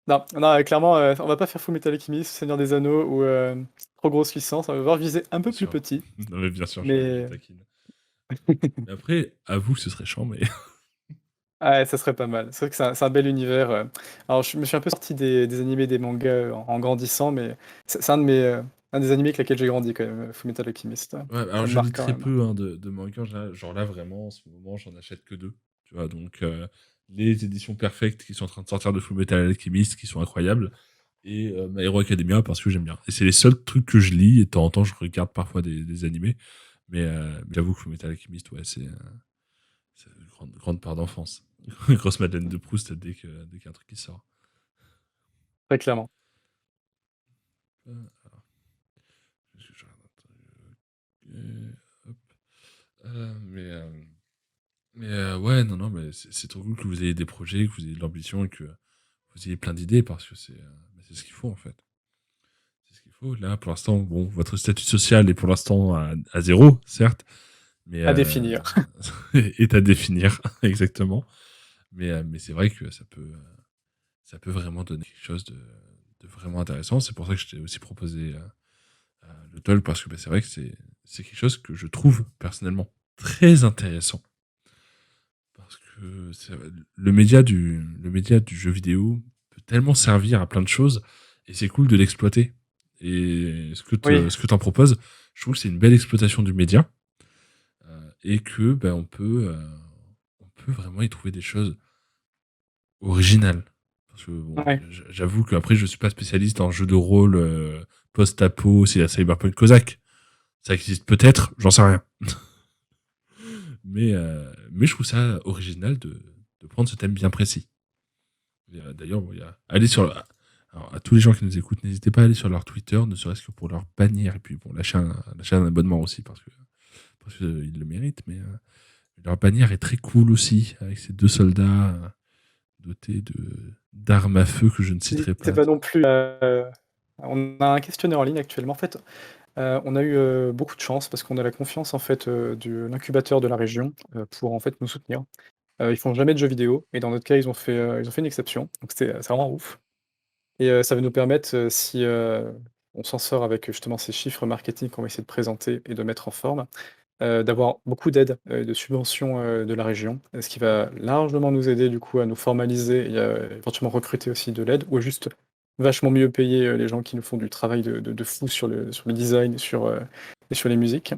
Non, non, clairement, on va pas faire Fullmetal Alchemist, Seigneur des Anneaux ou trop grosse licence. On va voir viser un Bien peu plus sûr. petit. Non, mais bien sûr, je Mais taquine. Mais après, avoue que ce serait chiant, mais. ouais, ça serait pas mal. C'est vrai que c'est un bel univers. Alors, je me suis un peu sorti des animés, des mangas en grandissant, mais c'est un des animés avec lesquels j'ai grandi quand même, Fullmetal Alchemist. Ouais, alors Ça me je lis marque quand très même. peu hein, de mangas. Genre là, vraiment, en ce moment, j'en achète que deux. Tu vois, donc les éditions perfectes qui sont en train de sortir de Fullmetal Alchemist, qui sont incroyables, et My Hero Academia parce que j'aime bien. Et c'est les seuls trucs que je lis, et de temps en temps, je regarde parfois des animés. Mais j'avoue que Fullmetal Alchemist, ouais, c'est une grande part d'enfance. Grosse Madeleine de Proust dès qu'il y a un truc qui sort. Très clairement. Alors, je regarde un truc. Hop. Ouais, non, non, mais c'est trop cool que vous ayez des projets, que vous ayez de l'ambition et que vous ayez plein d'idées parce que c'est ce qu'il faut en fait. C'est ce qu'il faut. Là, pour l'instant, bon, votre statut social est pour l'instant à zéro, certes, mais À définir. est à définir, exactement. Mais c'est vrai que ça peut vraiment donner quelque chose de vraiment intéressant. C'est pour ça que je t'ai aussi proposé le talk, parce que c'est vrai que c'est quelque chose que je trouve personnellement très intéressant. Parce que le média du jeu vidéo peut tellement servir à plein de choses, et c'est cool de l'exploiter. Et Oui, ce que t'en proposes, je trouve que c'est une belle exploitation du média, et que ben, on peut vraiment y trouver des choses originales. Parce que bon, ouais. j'avoue qu'après, je suis pas spécialiste en jeu de rôle post-apo, c'est la Cyberpunk Cossack. Ça existe peut-être, j'en sais rien. Mais je trouve ça original de prendre ce thème bien précis. D'ailleurs, bon, allez alors, à tous les gens qui nous écoutent, n'hésitez pas à aller sur leur Twitter, ne serait-ce que pour leur bannière, et puis bon, lâcher un abonnement aussi, parce que, ils le méritent, mais leur bannière est très cool aussi, avec ces deux soldats dotés d'armes à feu que je ne citerai N'hésitez pas. pas non plus, on a un questionnaire en ligne actuellement. En fait, on a eu, beaucoup de chance parce qu'on a la confiance en fait, de l'incubateur de la région, pour en fait nous soutenir. Ils font jamais de jeux vidéo et dans notre cas, ils ont fait une exception, donc c'est vraiment ouf et ça va nous permettre, si, on s'en sort avec, justement ces chiffres marketing qu'on va essayer de présenter et de mettre en forme, d'avoir beaucoup d'aides, de subventions, de la région, ce qui va largement nous aider du coup à nous formaliser et éventuellement recruter aussi de l'aide ou juste vachement mieux payer, les gens qui nous font du travail de fou sur le design et sur les musiques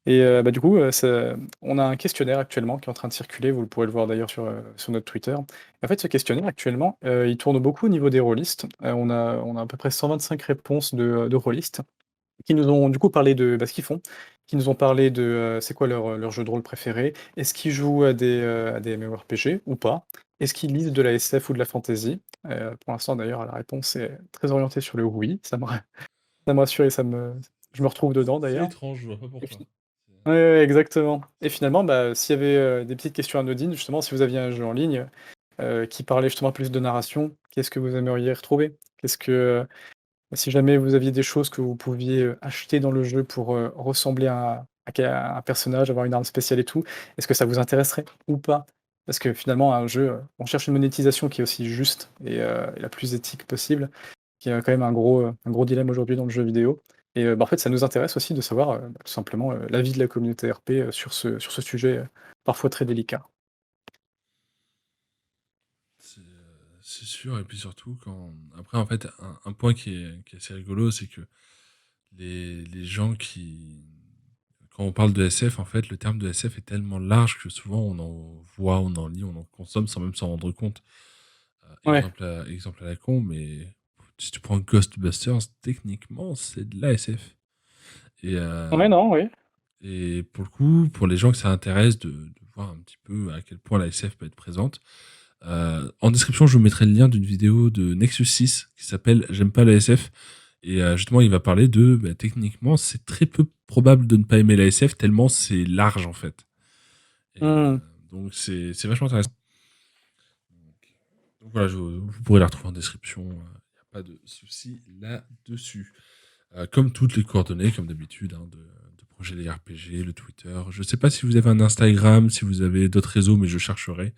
et bah, du coup, ça on a un questionnaire actuellement qui est en train de circuler, vous pourrez le voir d'ailleurs sur notre Twitter. En fait, ce questionnaire actuellement, il tourne beaucoup au niveau des rôlistes. On a à peu près 125 réponses de rôlistes qui nous ont du coup parlé de, bah, ce qu'ils font, qui nous ont parlé de, c'est quoi leur jeu de rôle préféré? Est-ce qu'ils jouent à des MMORPG ou pas? Est-ce qu'ils lisent de la SF ou de la fantasy? Pour l'instant d'ailleurs la réponse est très orientée sur le oui, ça me rassure et je me retrouve dedans C'est d'ailleurs étrange, je vois pas et pourquoi. fi ouais, ouais, exactement et finalement, bah, s'il y avait, des petites questions anodines, justement, si vous aviez un jeu en ligne, qui parlait justement plus de narration, qu'est-ce que vous aimeriez retrouver? Qu'est-ce que, si jamais vous aviez des choses que vous pouviez, acheter dans le jeu pour, ressembler à un personnage, avoir une arme spéciale et tout, est-ce que ça vous intéresserait ou pas? Parce que finalement un jeu, on cherche une monétisation qui est aussi juste et la plus éthique possible, qui est quand même un gros dilemme aujourd'hui dans le jeu vidéo et bah, en fait, ça nous intéresse aussi de savoir, bah, tout simplement, l'avis de la communauté RP, sur ce sujet, parfois très délicat. C'est sûr, et puis surtout, après, en fait, un point qui est assez rigolo, c'est que les gens quand on parle de SF, en fait, le terme de SF est tellement large que souvent on en voit, on en lit, on en consomme sans même s'en rendre compte. Ouais. Exemple à la con, mais si tu prends Ghostbusters, techniquement, c'est de la SF. Et, Ouais, non, oui. et pour le coup, pour les gens que ça intéresse de voir un petit peu à quel point la SF peut être présente, en description, je vous mettrai le lien d'une vidéo de Nexus 6 qui s'appelle J'aime pas la SF. Et justement, il va parler de, bah, techniquement, c'est très peu probable de ne pas aimer la SF tellement c'est large en fait. Et Mmh. donc c'est vachement intéressant. Donc voilà, vous pourrez la retrouver en description. Il n'y a pas de souci là-dessus. Comme toutes les coordonnées, comme d'habitude, hein, de Projet des RPG, le Twitter. Je sais pas si vous avez un Instagram, si vous avez d'autres réseaux, mais je chercherai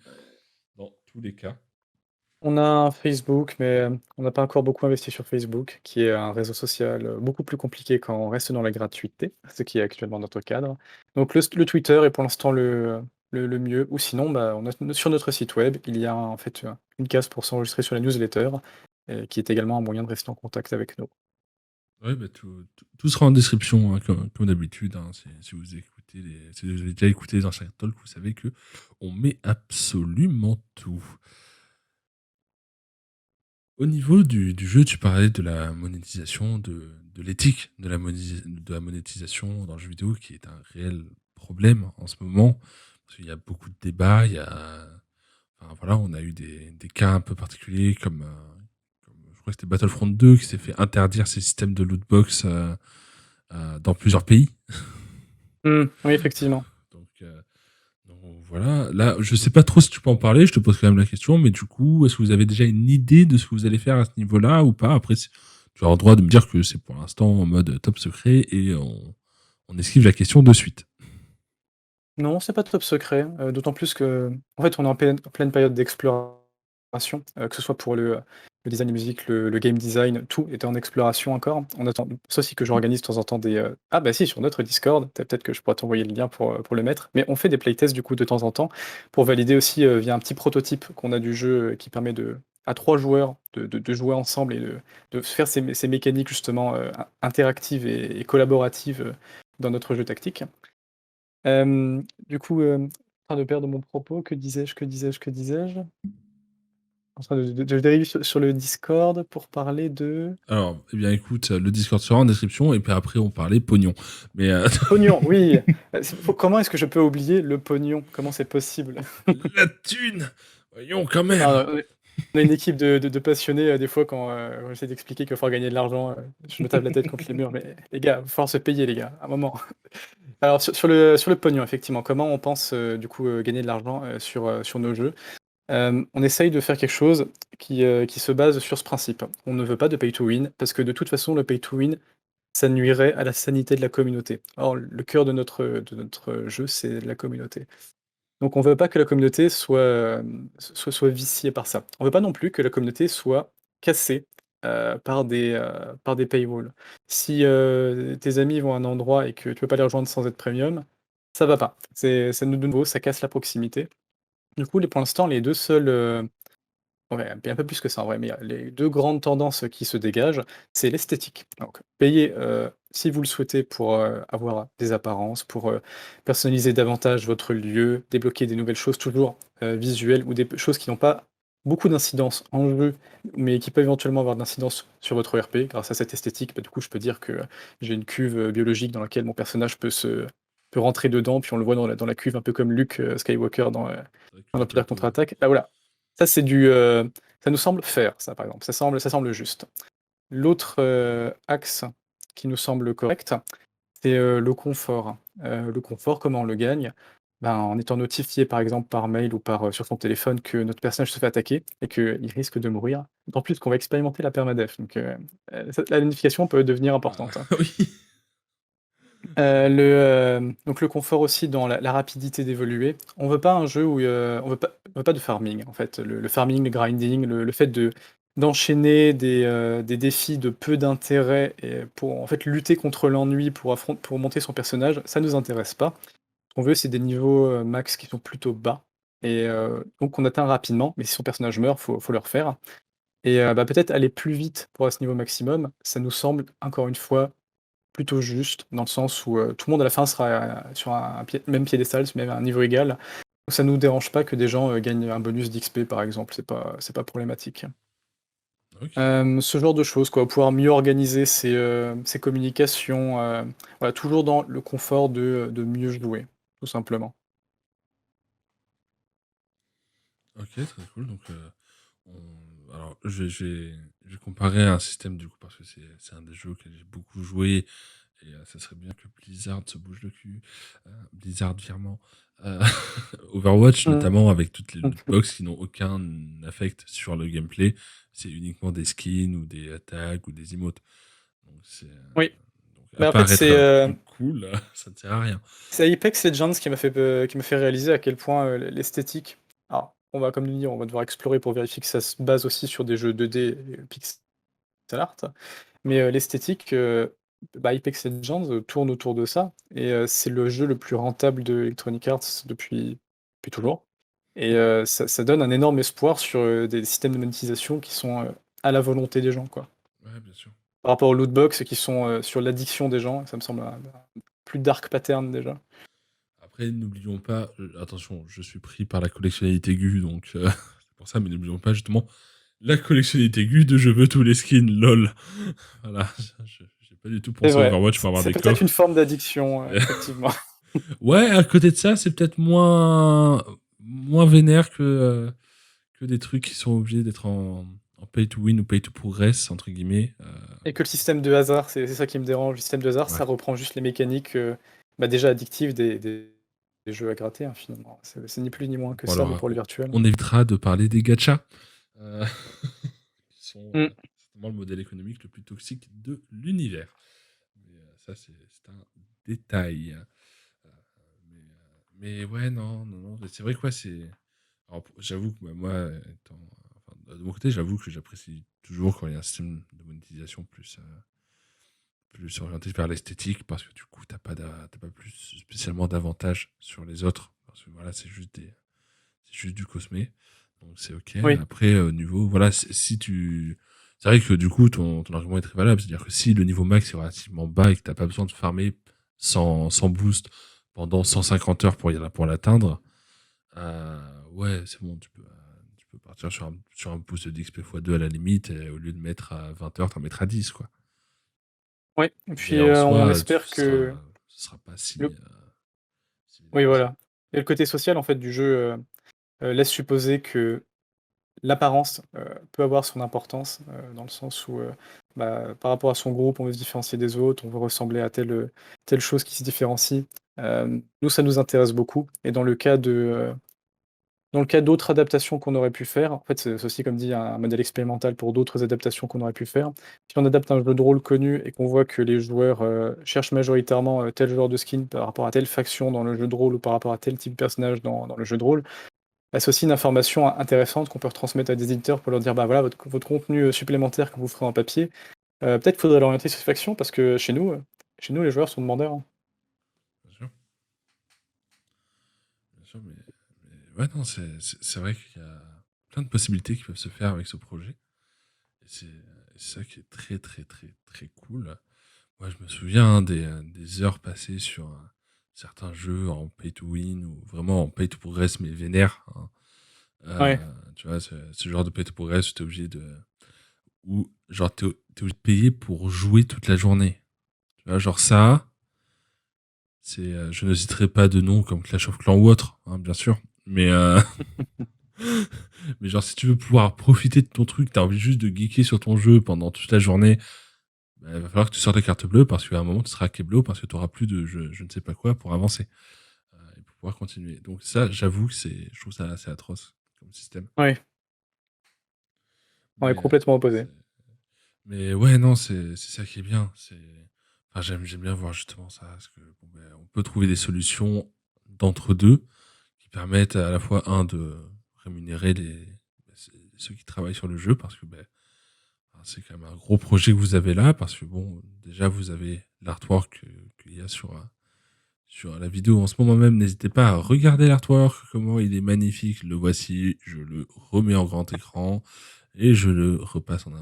dans tous les cas. On a un Facebook, mais on n'a pas encore beaucoup investi sur Facebook, qui est un réseau social, beaucoup plus compliqué quand on reste dans la gratuité, ce qui est actuellement notre cadre. Donc le Twitter est pour l'instant le mieux ou sinon, bah, on a sur notre site web, il y a en fait, une case pour s'enregistrer sur la newsletter, qui est également un moyen de rester en contact avec nous. Ouais, bah, tout sera en description, hein, comme d'habitude, hein. Si vous écoutez si vous avez déjà écouté les anciens talks, vous savez que on met absolument tout. Au niveau du jeu, tu parlais de la monétisation, de l'éthique de la monétisation dans le jeu vidéo, qui est un réel problème en ce moment. Parce qu'il y a beaucoup de débats, enfin, voilà, on a eu des cas un peu particuliers comme je crois que c'était Battlefront 2 qui s'est fait interdire ses systèmes de lootbox dans plusieurs pays. Mmh, oui, effectivement. Donc, voilà, là, je sais pas trop si tu peux en parler, je te pose quand même la question, mais du coup, est-ce que vous avez déjà une idée de ce que vous allez faire à ce niveau-là ou pas? Après, tu as le droit de me dire que c'est pour l'instant en mode top secret et on esquive la question de suite. Non, c'est pas top secret, d'autant plus que, en fait, on est en pleine période d'exploration, que ce soit pour le le design musique, le game design, tout était en exploration encore. On attend ça aussi que j'organise de temps en temps des, ah bah si, sur notre Discord, peut-être que je pourrais t'envoyer le lien pour le mettre. Mais on fait des playtests du coup de temps en temps pour valider aussi, via un petit prototype qu'on a du jeu, qui permet à 3 joueurs de jouer ensemble et de faire ces mécaniques justement, interactives et collaboratives, dans notre jeu tactique. Du coup, en train de perdre mon propos, que disais-je, que disais-je, que disais-je? En train de dériver sur le Discord pour parler de Alors, eh bien, écoute, le Discord sera en description et puis après, on parlait pognon. Mais pognon, oui! Comment est-ce que je peux oublier le pognon? Comment c'est possible? la thune! Voyons, quand même! Ah, on a une équipe de passionnés, des fois quand j'essaie d'expliquer qu'il va falloir gagner de l'argent, je me tape la tête contre les murs, mais les gars, il va falloir se payer les gars, à un moment. Alors sur le pognon, effectivement, comment on pense, du coup, gagner de l'argent, sur nos jeux? On essaye de faire quelque chose qui se base sur ce principe. On ne veut pas de pay to win, parce que de toute façon, le pay to win, ça nuirait à la sanité de la communauté. Or, le cœur de notre jeu, c'est la communauté. Donc on veut pas que la communauté soit viciée par ça. On veut pas non plus que la communauté soit cassée, par des paywalls. Si, tes amis vont à un endroit et que tu peux pas les rejoindre sans être premium, ça va pas. C'est de nouveau, ça casse la proximité. Du coup, pour l'instant, les 2 seuls, ouais, un peu plus que ça en vrai, mais les 2 grandes tendances qui se dégagent, c'est l'esthétique. Donc payer, si vous le souhaitez pour, avoir des apparences, pour, personnaliser davantage votre lieu, débloquer des nouvelles choses toujours, visuelles ou des choses qui n'ont pas beaucoup d'incidence en jeu, mais qui peuvent éventuellement avoir d'incidence sur votre RP. Grâce à cette esthétique, bah, du coup, je peux dire que j'ai une cuve, biologique dans laquelle mon personnage peut rentrer dedans, puis on le voit dans la cuve un peu comme Luke, Skywalker C'est vrai que dans le l'Empire capot. contre-attaque. Bah, voilà, ça, ça nous semble faire, ça, par exemple. Ça semble juste. L'autre, axe qui nous semble correct, c'est, le confort. Le confort, comment on le gagne? Ben, en étant notifié, par exemple, par mail ou sur son téléphone que notre personnage se fait attaquer et qu'il risque de mourir. D'autant plus qu'on va expérimenter la permadeath, donc la notification peut devenir Ah, importante, hein. oui. Donc le confort aussi dans la rapidité d'évoluer. On veut pas un jeu où, on veut pas de farming, en fait. Le farming, le grinding, le fait d'enchaîner des défis de peu d'intérêt et pour, en fait, lutter contre l'ennui pour monter son personnage, ça nous intéresse pas. Ce qu'on veut, c'est des niveaux, max qui sont plutôt bas et donc qu'on atteint rapidement, mais si son personnage meurt, faut le refaire et bah, peut-être aller plus vite pour à ce niveau maximum, ça nous semble, encore une fois, plutôt juste, dans le sens où, tout le monde à la fin sera, sur un même piédestal, même à un niveau égal. Donc ça nous dérange pas que des gens, gagnent un bonus d'XP par exemple, c'est pas problématique. OK. Ce genre de choses quoi, pouvoir mieux organiser ses communications, voilà, toujours dans le confort de mieux jouer, tout simplement. OK, très cool. Donc, alors, je vais comparer un système, du coup, parce que c'est un des jeux auxquels j'ai beaucoup joué et ça serait bien que Blizzard se bouge le cul. Blizzard, virement. Heu, Overwatch, Mmh. notamment, avec toutes les loot box qui n'ont aucun affect sur le gameplay. C'est uniquement des skins ou des tags ou des emotes. Donc Oui, donc à mais en fait part être, plus cool, ça ne sert à rien. c'est Apex Legends qui m'a fait réaliser à quel point, l'esthétique, alors on va comme le dire, on va devoir explorer pour vérifier que ça se base aussi sur des jeux 2D pixel art. Mais, l'esthétique, bah, Apex Legends, tourne autour de ça et c'est le jeu le plus rentable de Electronic Arts depuis toujours et ça donne un énorme espoir sur, des systèmes de monétisation qui sont, à la volonté des gens, quoi. Ouais, bien sûr. Par rapport aux loot box qui sont, sur l'addiction des gens, ça me semble un plus dark pattern déjà. Après, n'oublions pas, attention, je suis pris par la collectionnalité aiguë, donc c'est pour ça, mais n'oublions pas justement la collectionnalité aiguë de je veux tous les skins, lol. Voilà, j'ai pas du tout C'est pensé à vrai, Overwatch pour avoir c'est des peut-être une coffres. forme d'addiction, Et effectivement. ouais, à côté de ça, c'est peut-être moins vénère que des trucs qui sont obligés d'être en pay to win ou pay to progress, entre guillemets. Et que le système de hasard, c'est ça qui me dérange. Le système de hasard, Ouais. ça reprend juste les mécaniques, bah, déjà addictives des jeux à gratter, hein, finalement. C'est ni plus ni moins que Bon ça, mais alors, pour le virtuel. on évitera de parler des gachas, euh, qui sont Mmh. certainement le modèle économique le plus toxique de l'univers. Mais ça, c'est un détail. Euh, mais ouais, non, non, non. Mais c'est vrai que ouais, c'est. Alors, j'avoue que bah, moi, étant, enfin, de mon côté, j'avoue que j'apprécie toujours quand il y a un système de monétisation plus orienté vers l'esthétique, parce que du coup, t'as pas plus spécialement d'avantages sur les autres. Parce que voilà, c'est juste du cosmé. Donc c'est ok. Oui, Après, au niveau, voilà, si tu. C'est vrai que du coup, ton argument est très valable. C'est-à-dire que si le niveau max est relativement bas et que t'as pas besoin de farmer sans boost pendant 150 heures pour l'atteindre, ouais, c'est bon, tu peux partir sur un boost d'XP x2 à la limite, et au lieu de mettre à 20 heures, t'en mettre à 10, quoi. oui et Mais puis, en on soi, espère que ce sera pas si, le si oui, vilain que ça. voilà et le côté social, en fait, du jeu, laisse supposer que l'apparence, peut avoir son importance, dans le sens où, bah, par rapport à son groupe, on veut se différencier des autres, on veut ressembler à telle chose qui se différencie. Nous, ça nous intéresse beaucoup et dans le cas d'autres adaptations qu'on aurait pu faire, en fait, c'est aussi, comme dit, un modèle expérimental pour d'autres adaptations qu'on aurait pu faire. Si on adapte un jeu de rôle connu et qu'on voit que les joueurs, cherchent majoritairement, tel genre de skin par rapport à telle faction dans le jeu de rôle ou par rapport à tel type de personnage dans le jeu de rôle, bah, c'est aussi une information intéressante qu'on peut retransmettre à des éditeurs pour leur dire: «Bah, voilà votre contenu, supplémentaire que vous ferez en papier, peut-être qu'il faudrait l'orienter sur cette faction parce que chez nous les joueurs sont demandeurs, hein». Bien sûr, bien sûr, mais ouais, non, c'est vrai qu'il y a plein de possibilités qui peuvent se faire avec ce projet. Et c'est ça qui est très, très, très, très cool. Moi, je me souviens hein, des heures passées sur certains jeux en pay to win ou vraiment en pay to progress, mais vénère, hein. Ouais. Tu vois, ce genre de pay to progress où t'es obligé de. Où, genre, t'es obligé de payer pour jouer toute la journée. Tu vois, genre ça, je ne citerai pas de nom comme Clash of Clans ou autre, hein, bien sûr. Mais, mais genre, si tu veux pouvoir profiter de ton truc, t'as envie juste de geeker sur ton jeu pendant toute la journée, bah, il va falloir que tu sortes les cartes bleues parce qu'à un moment, tu seras keblo parce que tu auras plus de je ne sais pas quoi pour avancer et pour pouvoir continuer. Donc ça, j'avoue que je trouve ça assez atroce comme système. Ouais, on est Mais, complètement opposés. mais ouais, non, c'est ça qui est bien. Enfin, j'aime bien voir justement ça. Parce que, bon, ben, on peut trouver des solutions d'entre deux qui permettent à la fois, un, de rémunérer ceux qui travaillent sur le jeu parce que ben, c'est quand même un gros projet que vous avez là. Parce que, bon, déjà, vous avez l'artwork qu'il y a sur la vidéo en ce moment même. N'hésitez pas à regarder l'artwork, comment il est magnifique. Le voici, je le remets en grand écran et je le repasse en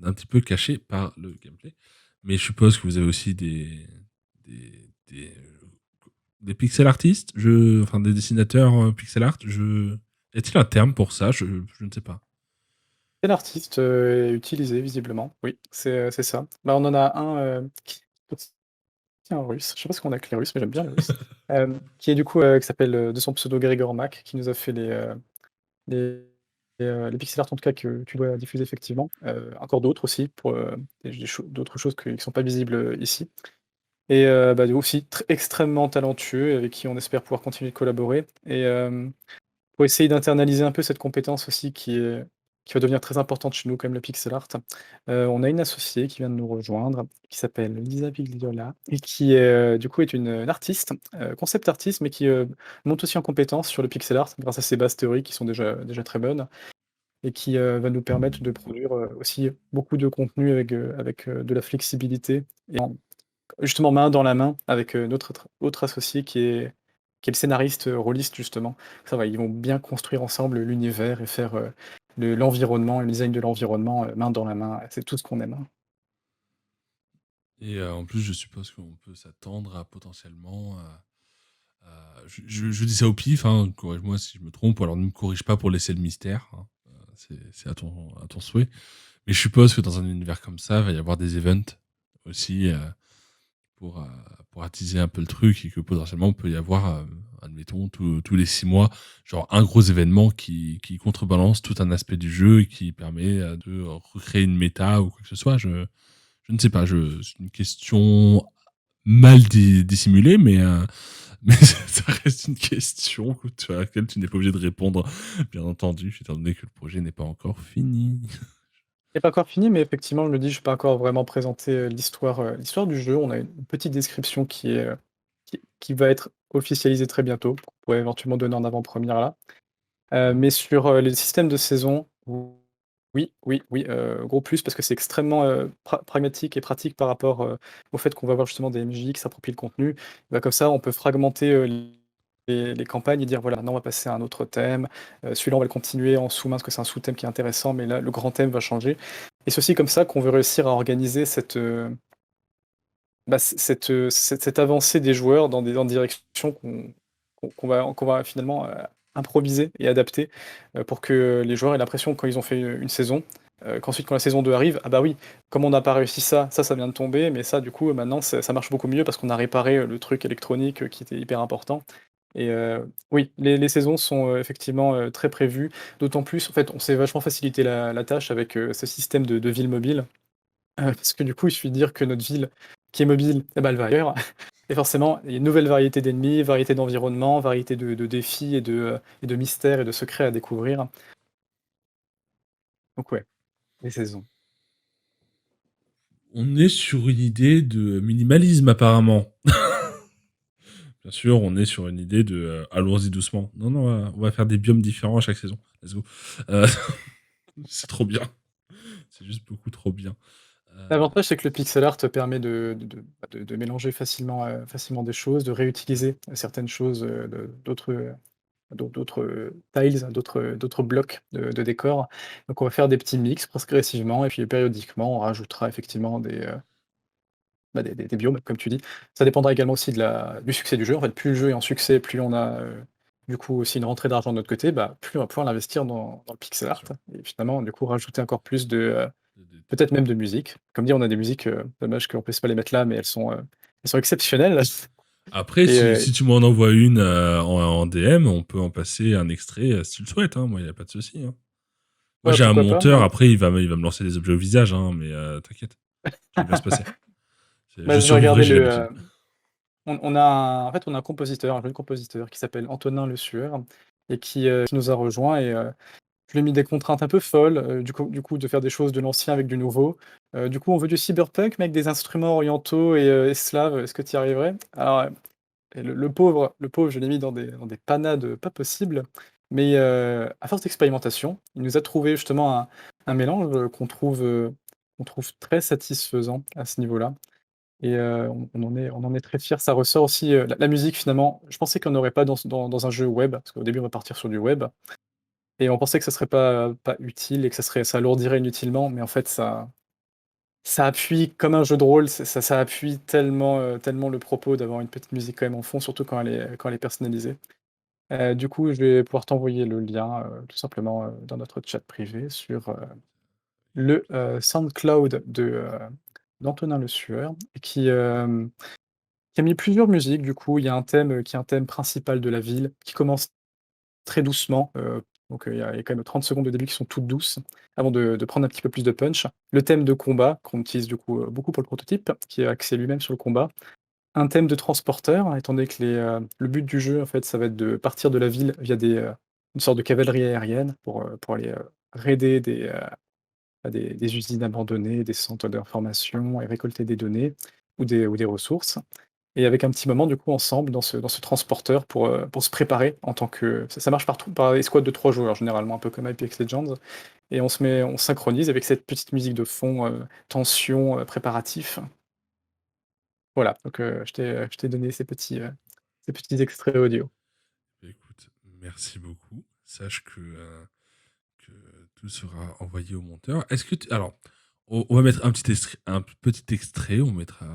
un petit peu caché par le gameplay. Mais je suppose que vous avez aussi des pixel artistes, enfin des dessinateurs pixel art. Y a-t-il un terme pour ça? Je ne sais pas. Quel artiste, est utilisé visiblement, oui, c'est ça. Bah, on en a un, qui est un russe, je sais pas ce qu'on a avec les Russes, mais j'aime bien les Russes, qui est du coup, qui s'appelle, de son pseudo Grégor Mack, qui nous a fait les les pixel art en tout cas que tu dois diffuser effectivement, encore d'autres aussi pour, d'autres choses qui sont pas visibles, ici et bah, du coup aussi extrêmement talentueux avec qui on espère pouvoir continuer de collaborer et pour essayer d'internaliser un peu cette compétence aussi qui va devenir très importante chez nous comme le pixel art. On a une associée qui vient de nous rejoindre, qui s'appelle Lisa Bigliola et qui, du coup est une artiste, concept artiste, mais qui, monte aussi en compétence sur le pixel art grâce à ses bases théoriques qui sont déjà très bonnes et qui, va nous permettre de produire, aussi beaucoup de contenu avec, de la flexibilité et justement main dans la main avec, notre autre associé qui est le scénariste, rôliste justement. Ça va, ils vont bien construire ensemble l'univers et faire, l'environnement et le design de l'environnement, main dans la main. C'est tout ce qu'on aime, hein. Et en plus, je suppose qu'on peut s'attendre à potentiellement. Je dis ça au pif, hein, corrige-moi si je me trompe, ou alors ne me corrige pas pour laisser le mystère, hein. C'est à ton souhait. Mais je suppose que dans un univers comme ça, il va y avoir des events aussi pour, euh, pour attiser un peu le truc et que potentiellement il peut y avoir, admettons, tous les 6 mois, genre un gros événement qui contrebalance tout un aspect du jeu et qui permet de recréer une méta ou quoi que ce soit. Je ne sais pas, c'est une question mal dissimulée, mais ça reste une question à laquelle tu n'es pas obligé de répondre, bien entendu, étant donné que le projet n'est pas encore fini. C'est pas encore fini, mais effectivement, je me dis, je peux pas encore vraiment présenter, l'histoire du jeu. On a une petite description qui est, qui va être officialisée très bientôt, qu'on pourrait éventuellement donner en avant-première là. Mais sur, les systèmes de saison Oui, oui, oui, gros plus parce que c'est extrêmement, pragmatique et pratique par rapport, au fait qu'on va avoir justement des MJ qui s'approprient le contenu. Bah, comme ça, on peut fragmenter, les campagnes et dire: «Voilà, maintenant on va passer à un autre thème, celui-là on va le continuer en sous-main parce que c'est un sous-thème qui est intéressant, mais là le grand thème va changer» et c'est aussi comme ça qu'on veut réussir à organiser cette, bah, cette avancée des joueurs dans des directions qu'on va finalement, improviser et adapter, pour que les joueurs aient l'impression quand ils ont fait une saison, qu'ensuite quand la saison 2 arrive: «Ah bah oui, comme on n'a pas réussi ça, ça vient de tomber, mais ça du coup, maintenant ça marche beaucoup mieux parce qu'on a réparé, le truc électronique, qui était hyper important» et oui, les saisons sont, effectivement, très prévues. D'autant plus, en fait, on s'est vachement facilité la tâche avec, ce système de ville mobile. Parce que du coup, il suffit de dire que notre ville qui est mobile, eh bah, elle va ailleurs et forcément, il y a une nouvelle variété d'ennemis, variété d'environnements, variété de défis et de mystères et de secrets à découvrir. Donc ouais, les saisons. On est sur une idée de minimalisme apparemment. Bien sûr, on est sur une idée de allons-y doucement. Non, non, on va faire des biomes différents à chaque saison. Let's go. Euh, c'est trop bien. C'est juste beaucoup trop bien. Euh, L'avantage, c'est que le pixel art permet de mélanger facilement, facilement des choses, de réutiliser certaines choses, d'autres, tiles, d'autres blocs de décors. Donc on va faire des petits mix progressivement et puis périodiquement, on rajoutera effectivement des biomes, comme tu dis. Ça dépendra également aussi du succès du jeu. En fait, plus le jeu est en succès, plus on a, du coup aussi une rentrée d'argent de notre côté, bah, plus on va pouvoir l'investir dans le pixel bien art sûr. et finalement, du coup, rajouter encore plus Des- des- peut-être même de musique. Comme dit, on a des musiques, dommage qu'on puisse pas les mettre là, mais elles sont exceptionnelles Après, et si tu m'en envoies une en DM, on peut en passer un extrait si tu le souhaites. Hein. Moi, il n'y a pas de souci. Hein. Moi, ouais, j'ai un pourquoi pas, monteur. Après, il va me lancer des objets au visage. Hein, mais t'inquiète, tout va bien se passer. Je bah, je vais survivrai, regarder j'ai l'habitude. on a un en fait, on a un compositeur, un jeune compositeur qui s'appelle Antonin Le Sueur et qui nous a rejoints et je lui ai mis des contraintes un peu folles, du coup de faire des choses de l'ancien avec du nouveau. Du coup, on veut du cyberpunk mais avec des instruments orientaux et slaves. Est-ce que tu y arriverais? Alors, et le pauvre, je l'ai mis dans des panades, pas possibles, mais à force d'expérimentation, il nous a trouvé justement un mélange, qu'on trouve très satisfaisant à ce niveau-là et on en est très fiers. Ça ressort aussi, la musique finalement, je pensais qu'on n'aurait pas dans un jeu web, parce qu'au début on va partir sur du web et on pensait que ça serait pas utile et que ça alourdirait inutilement, mais en fait ça appuie comme un jeu de rôle, ça appuie tellement le propos d'avoir une petite musique quand même en fond, surtout quand elle est personnalisée. Du coup, je vais pouvoir t'envoyer le lien, tout simplement, dans notre chat privé sur, le, SoundCloud d'Antonin Le Sueur et qui a mis plusieurs musiques du coup. Il y a un thème, qui est un thème principal de la ville, qui commence très doucement, donc il y a quand même 30 secondes au début qui sont toutes douces, avant de prendre un petit peu plus de punch. Le thème de combat, qu'on utilise du coup, beaucoup pour le prototype, qui est axé lui-même sur le combat. Un thème de transporteur, hein, étant donné que le but du jeu, en fait, ça va être de partir de la ville via une sorte de cavalerie aérienne pour aller, raider des usines abandonnées, des centres d'information et récolter des données ou des ressources. Et avec un petit moment, du coup, ensemble dans ce transporteur pour se préparer en tant que ça marche par escouade de 3 joueurs généralement, un peu comme Apex Legends et on synchronise avec cette petite musique de fond, tension, préparatif. Voilà, donc je t'ai donné ces petits extraits audio. Écoute, merci beaucoup. Sache que tout sera envoyé au monteur. Est-ce que alors, on va mettre un petit extrait. On mettra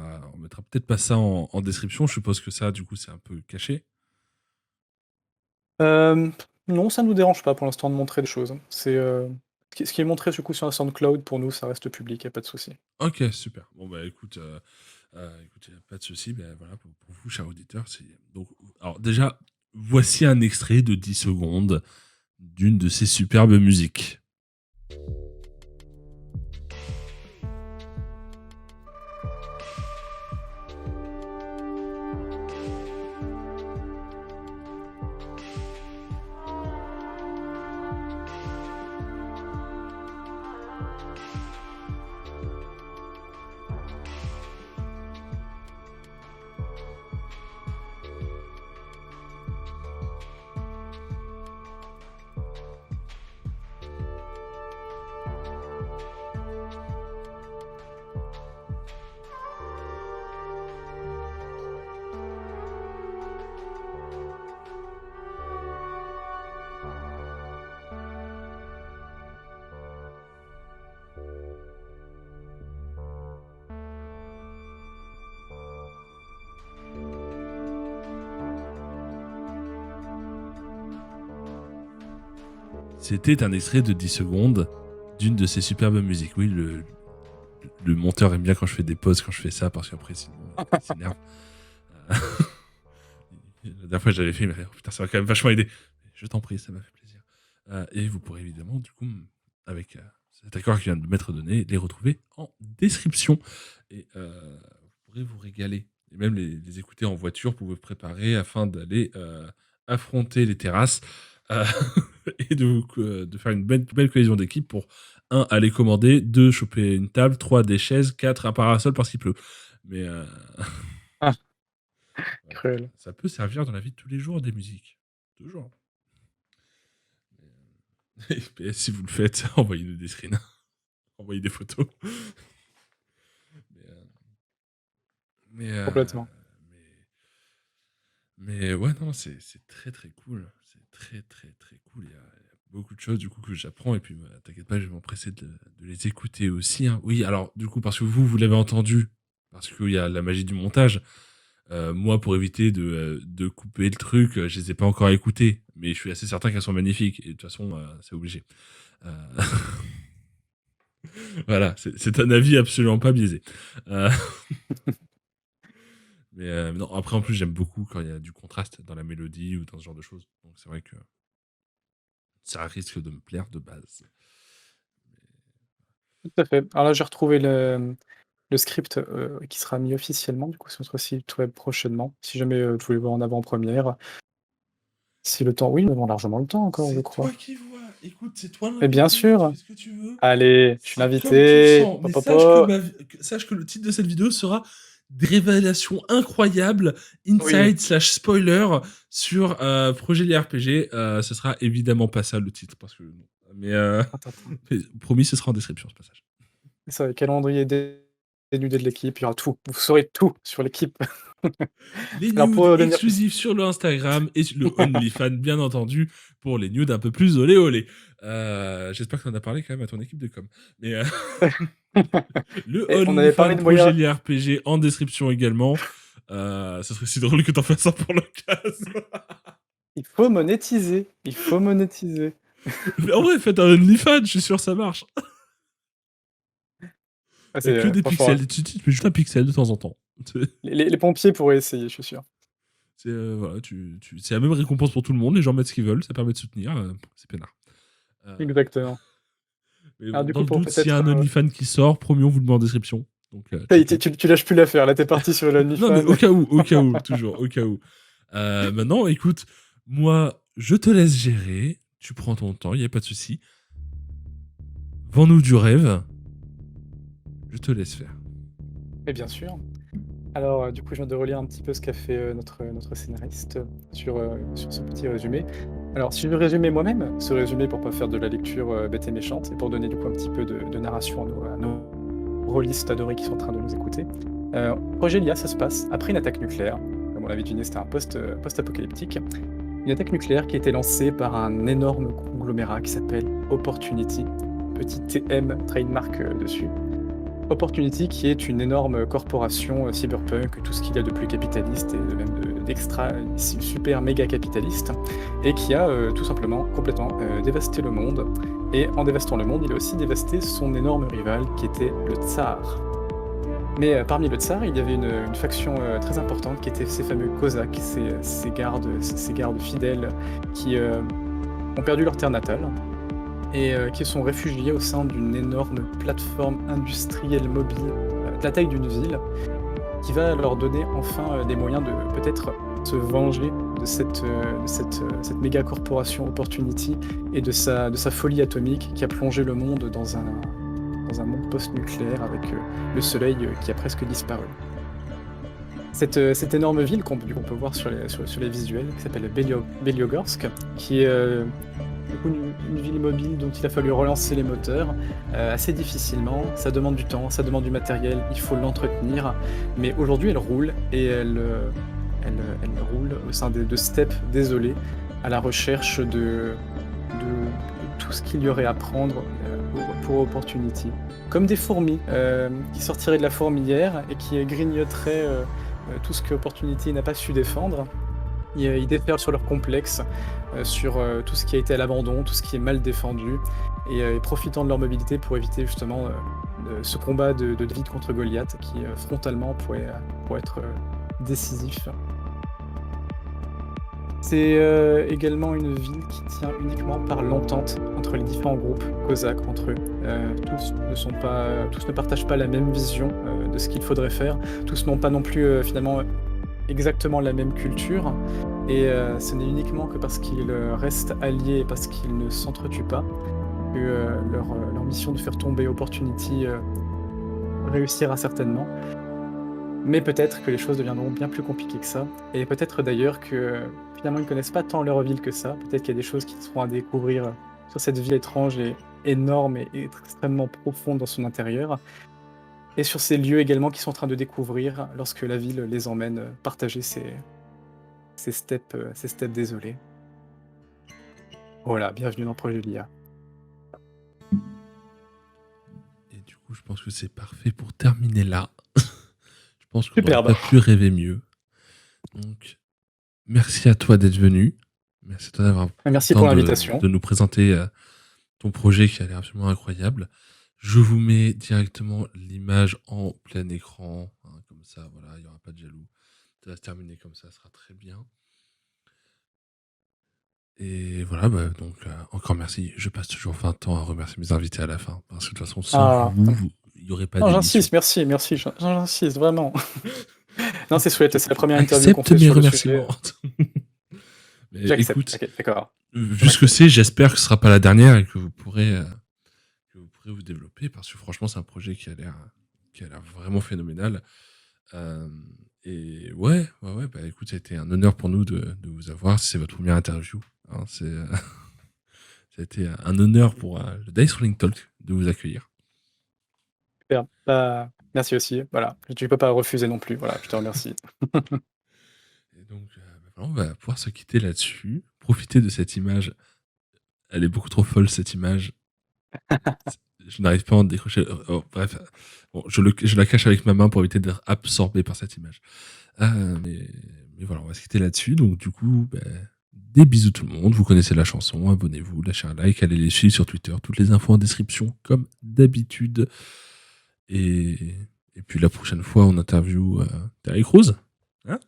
peut-être pas ça en description. Je suppose que ça, du coup, c'est un peu caché. Hem, non, ça nous dérange pas pour l'instant de montrer des choses, hein. Ce qui est montré du coup sur un SoundCloud pour nous, ça reste public, il y a pas de souci. Ok, super. Bon bah écoute, y a pas de souci. Ben voilà, pour vous, chers auditeurs, c'est donc. Alors déjà, voici un extrait de 10 secondes d'une de ces superbes musiques. C'était un extrait de 10 secondes d'une de ses superbes musiques. Oui, le monteur aime bien quand je fais des pauses, quand je fais ça, parce qu'après, sinon, il s'énerve. Euh, La dernière fois, j'avais fait, mais oh, putain, ça va quand même vachement aider. Je t'en prie, ça m'a fait plaisir. Et vous pourrez évidemment, du coup, avec cet accord qui vient de m'être donné, les retrouver en description. Et vous pourrez vous régaler. Et même les écouter en voiture pour vous préparer afin d'aller affronter les terrasses euh, et de faire une belle cohésion d'équipe pour 1. Aller commander, 2. Choper une table, 3. Des chaises, 4. Un parasol parce qu'il pleut. Mais Ah, voilà, cruel. ça peut servir dans la vie de tous les jours des musiques. Toujours. Et si vous le faites, envoyez-nous des screens. Envoyez des photos. Mais, mais, Complètement. mais ouais, non, c'est très très cool. C'est très très très cool. Il y a beaucoup de choses du coup que j'apprends et puis t'inquiète pas, je vais m'empresser de les écouter aussi. Hein. Oui, alors du coup, parce que vous l'avez entendu, parce qu'il y a la magie du montage. Moi, pour éviter de couper le truc, je les ai pas encore écoutées, mais je suis assez certain qu'elles sont magnifiques. Et de toute façon, c'est obligé. Euh, Voilà, c'est un avis absolument pas biaisé. Euh, Mais non, après, en plus, j'aime beaucoup quand il y a du contraste dans la mélodie ou dans ce genre de choses. Donc c'est vrai que ça risque de me plaire de base. Tout à fait. Alors là, j'ai retrouvé le script, qui sera mis officiellement, du coup, sur notre site web prochainement. Si jamais, vous voulez voir en avant-première. Si le temps oui, nous avons largement le temps encore, je C'est toi crois. qui vois. Écoute, c'est toi Mais bien l'invité. Tu sûr! fais ce que tu veux. Allez, je suis C'est comme tu le l'invité. sens. Po Mais po po. sache que le titre de cette vidéo sera des révélations incroyables, Oui. inside slash spoiler sur Projet RPG. Ce sera évidemment pas ça le titre parce que mais, Attends, attends. mais promis, ce sera en description ce passage. C'est ça, calendrier dénudé de l'équipe, il y aura tout. Vous saurez tout sur l'équipe. Les Alors nudes pour devenir exclusifs sur le Instagram et sur le OnlyFans, bien entendu, pour les nudes un peu plus olé olé. J'espère que tu en as parlé quand même à ton équipe de com. Mais le et on avait parlé OnlyFans de Projet moyens. RPG en description également. Ça serait si drôle que t'en fasses un pour l'occasion. Il faut monétiser, il faut monétiser. Mais en vrai, faites un OnlyFans, je suis sûr que ça marche. Ah Il y a c'est, que des franchement, pixels. Tu mets juste un pixel de temps en temps. les pompiers pourraient essayer, je suis sûr. C'est voilà, c'est la même récompense pour tout le monde. Les gens mettent ce qu'ils veulent, ça permet de soutenir. C'est peinard. Euh, Exactement. mais Alors bon, du dans coup, le pour doute, s'il y a peut-être, un OnlyFans qui sort, promis, on vous le met en description. Donc, ça y est, checkez. tu lâches plus l'affaire, là, tu es parti sur Non, mais l'OnlyFans. au cas où, toujours, au cas où. Maintenant, écoute, moi, je te laisse gérer. Tu prends ton temps, il n'y a pas de souci. Vends-nous du rêve. Je te laisse faire. Mais bien sûr. Alors, du coup, je viens de relire un petit peu ce qu'a fait, notre scénariste, sur ce petit résumé. Alors, si je veux résumer moi-même, ce résumé pour pas faire de la lecture, bête et méchante et pour donner du coup un petit peu de narration à nos rôlistes adorés qui sont en train de nous écouter. Projet Lia, ça se passe après une attaque nucléaire. Comme on l'avait deviné, c'était un post-apocalyptique. Une attaque nucléaire qui a été lancée par un énorme conglomérat qui s'appelle Opportunity. Petit TM trademark, dessus. Opportunity qui est une énorme corporation cyberpunk, tout ce qu'il y a de plus capitaliste et même d'extra super méga capitaliste, et qui a tout simplement complètement dévasté le monde. Et en dévastant le monde, il a aussi dévasté son énorme rival qui était le Tsar. Mais parmi le Tsar, il y avait une faction très importante qui était ces fameux Cosaques, ces gardes fidèles qui ont perdu leur terre natale et qui sont réfugiés au sein d'une énorme plateforme industrielle mobile de la taille d'une ville, qui va leur donner enfin des moyens de peut-être se venger de cette méga corporation Opportunity et de sa folie atomique qui a plongé le monde dans un monde post-nucléaire avec le soleil qui a presque disparu. Cette énorme ville qu'on peut voir sur les visuels, qui s'appelle Belyogorsk, qui est une ville mobile dont il a fallu relancer les moteurs assez difficilement. Ça demande du temps, ça demande du matériel, il faut l'entretenir. Mais aujourd'hui, elle roule et elle roule au sein de steppes désolées à la recherche de tout ce qu'il y aurait à prendre pour Opportunity. Comme des fourmis qui sortiraient de la fourmilière et qui grignoteraient tout ce que Opportunity n'a pas su défendre. Ils déferlent sur leurs complexes, sur, tout ce qui a été à l'abandon, tout ce qui est mal défendu et profitant de leur mobilité pour éviter justement, de ce combat de David contre Goliath qui, frontalement pourrait être, décisif. C'est, également une ville qui tient uniquement par l'entente entre les différents groupes cosaques entre eux. Tous ne partagent pas la même vision, de ce qu'il faudrait faire. Tous n'ont pas non plus, finalement, exactement la même culture et ce n'est uniquement que parce qu'ils, restent alliés et parce qu'ils ne s'entretuent pas que, leur mission de faire tomber Opportunity, réussira certainement. Mais peut-être que les choses deviendront bien plus compliquées que ça et peut-être d'ailleurs que, finalement, ils ne connaissent pas tant leur ville que ça. Peut-être qu'il y a des choses qui seront à découvrir, sur cette ville étrange et énorme et extrêmement profonde dans son intérieur et sur ces lieux également qu'ils sont en train de découvrir lorsque la ville les emmène, partager ces steppes désolées. Voilà, bienvenue dans Projet Lia. Et du coup, je pense que c'est parfait pour terminer là. Je pense qu'on n'aurait Superbe. pas pu rêver mieux. Donc, merci à toi d'être venu. Merci à toi d'avoir pris le Merci temps pour l'invitation. de nous présenter ton projet qui a l'air absolument incroyable. Je vous mets directement l'image en plein écran. Hein, comme ça, voilà, il n'y aura pas de jaloux. Ça va se terminer comme ça sera très bien. Et voilà, bah, donc encore merci. Je passe toujours 20 ans à remercier mes invités à la fin. Parce que de toute façon, sans vous, il n'y aurait pas Non, d'émission. j'insiste, merci, j'insiste vraiment. Non, c'est chouette, c'est la première interview qu'on Accepte fait mes sur le sujet. remerciements. Mais J'accepte, écoute, OK, d'accord. vu ce que c'est, j'espère que ce sera pas la dernière et que vous pourrez vous développer parce que franchement, c'est un projet qui a l'air vraiment phénoménal. Et ouais, bah écoute, ça a été un honneur pour nous de vous avoir. C'est votre première interview. Hein, ça a été un honneur pour le Dice Rolling Talk de vous accueillir. Super. Bah, merci aussi. Voilà, tu peux pas refuser non plus. Voilà, je te remercie. Et donc, voilà, on va pouvoir se quitter là-dessus. Profiter de cette image. Elle est beaucoup trop folle, cette image. Je n'arrive pas à en décrocher. Bref, bon, je la cache avec ma main pour éviter d'être absorbé par cette image. Mais voilà, on va se quitter là-dessus. Donc, du coup, des bisous tout le monde. Vous connaissez la chanson. Abonnez-vous, lâchez un like, allez les suivre sur Twitter. Toutes les infos en description, comme d'habitude. Et puis la prochaine fois, on interview Terry Crews. Hein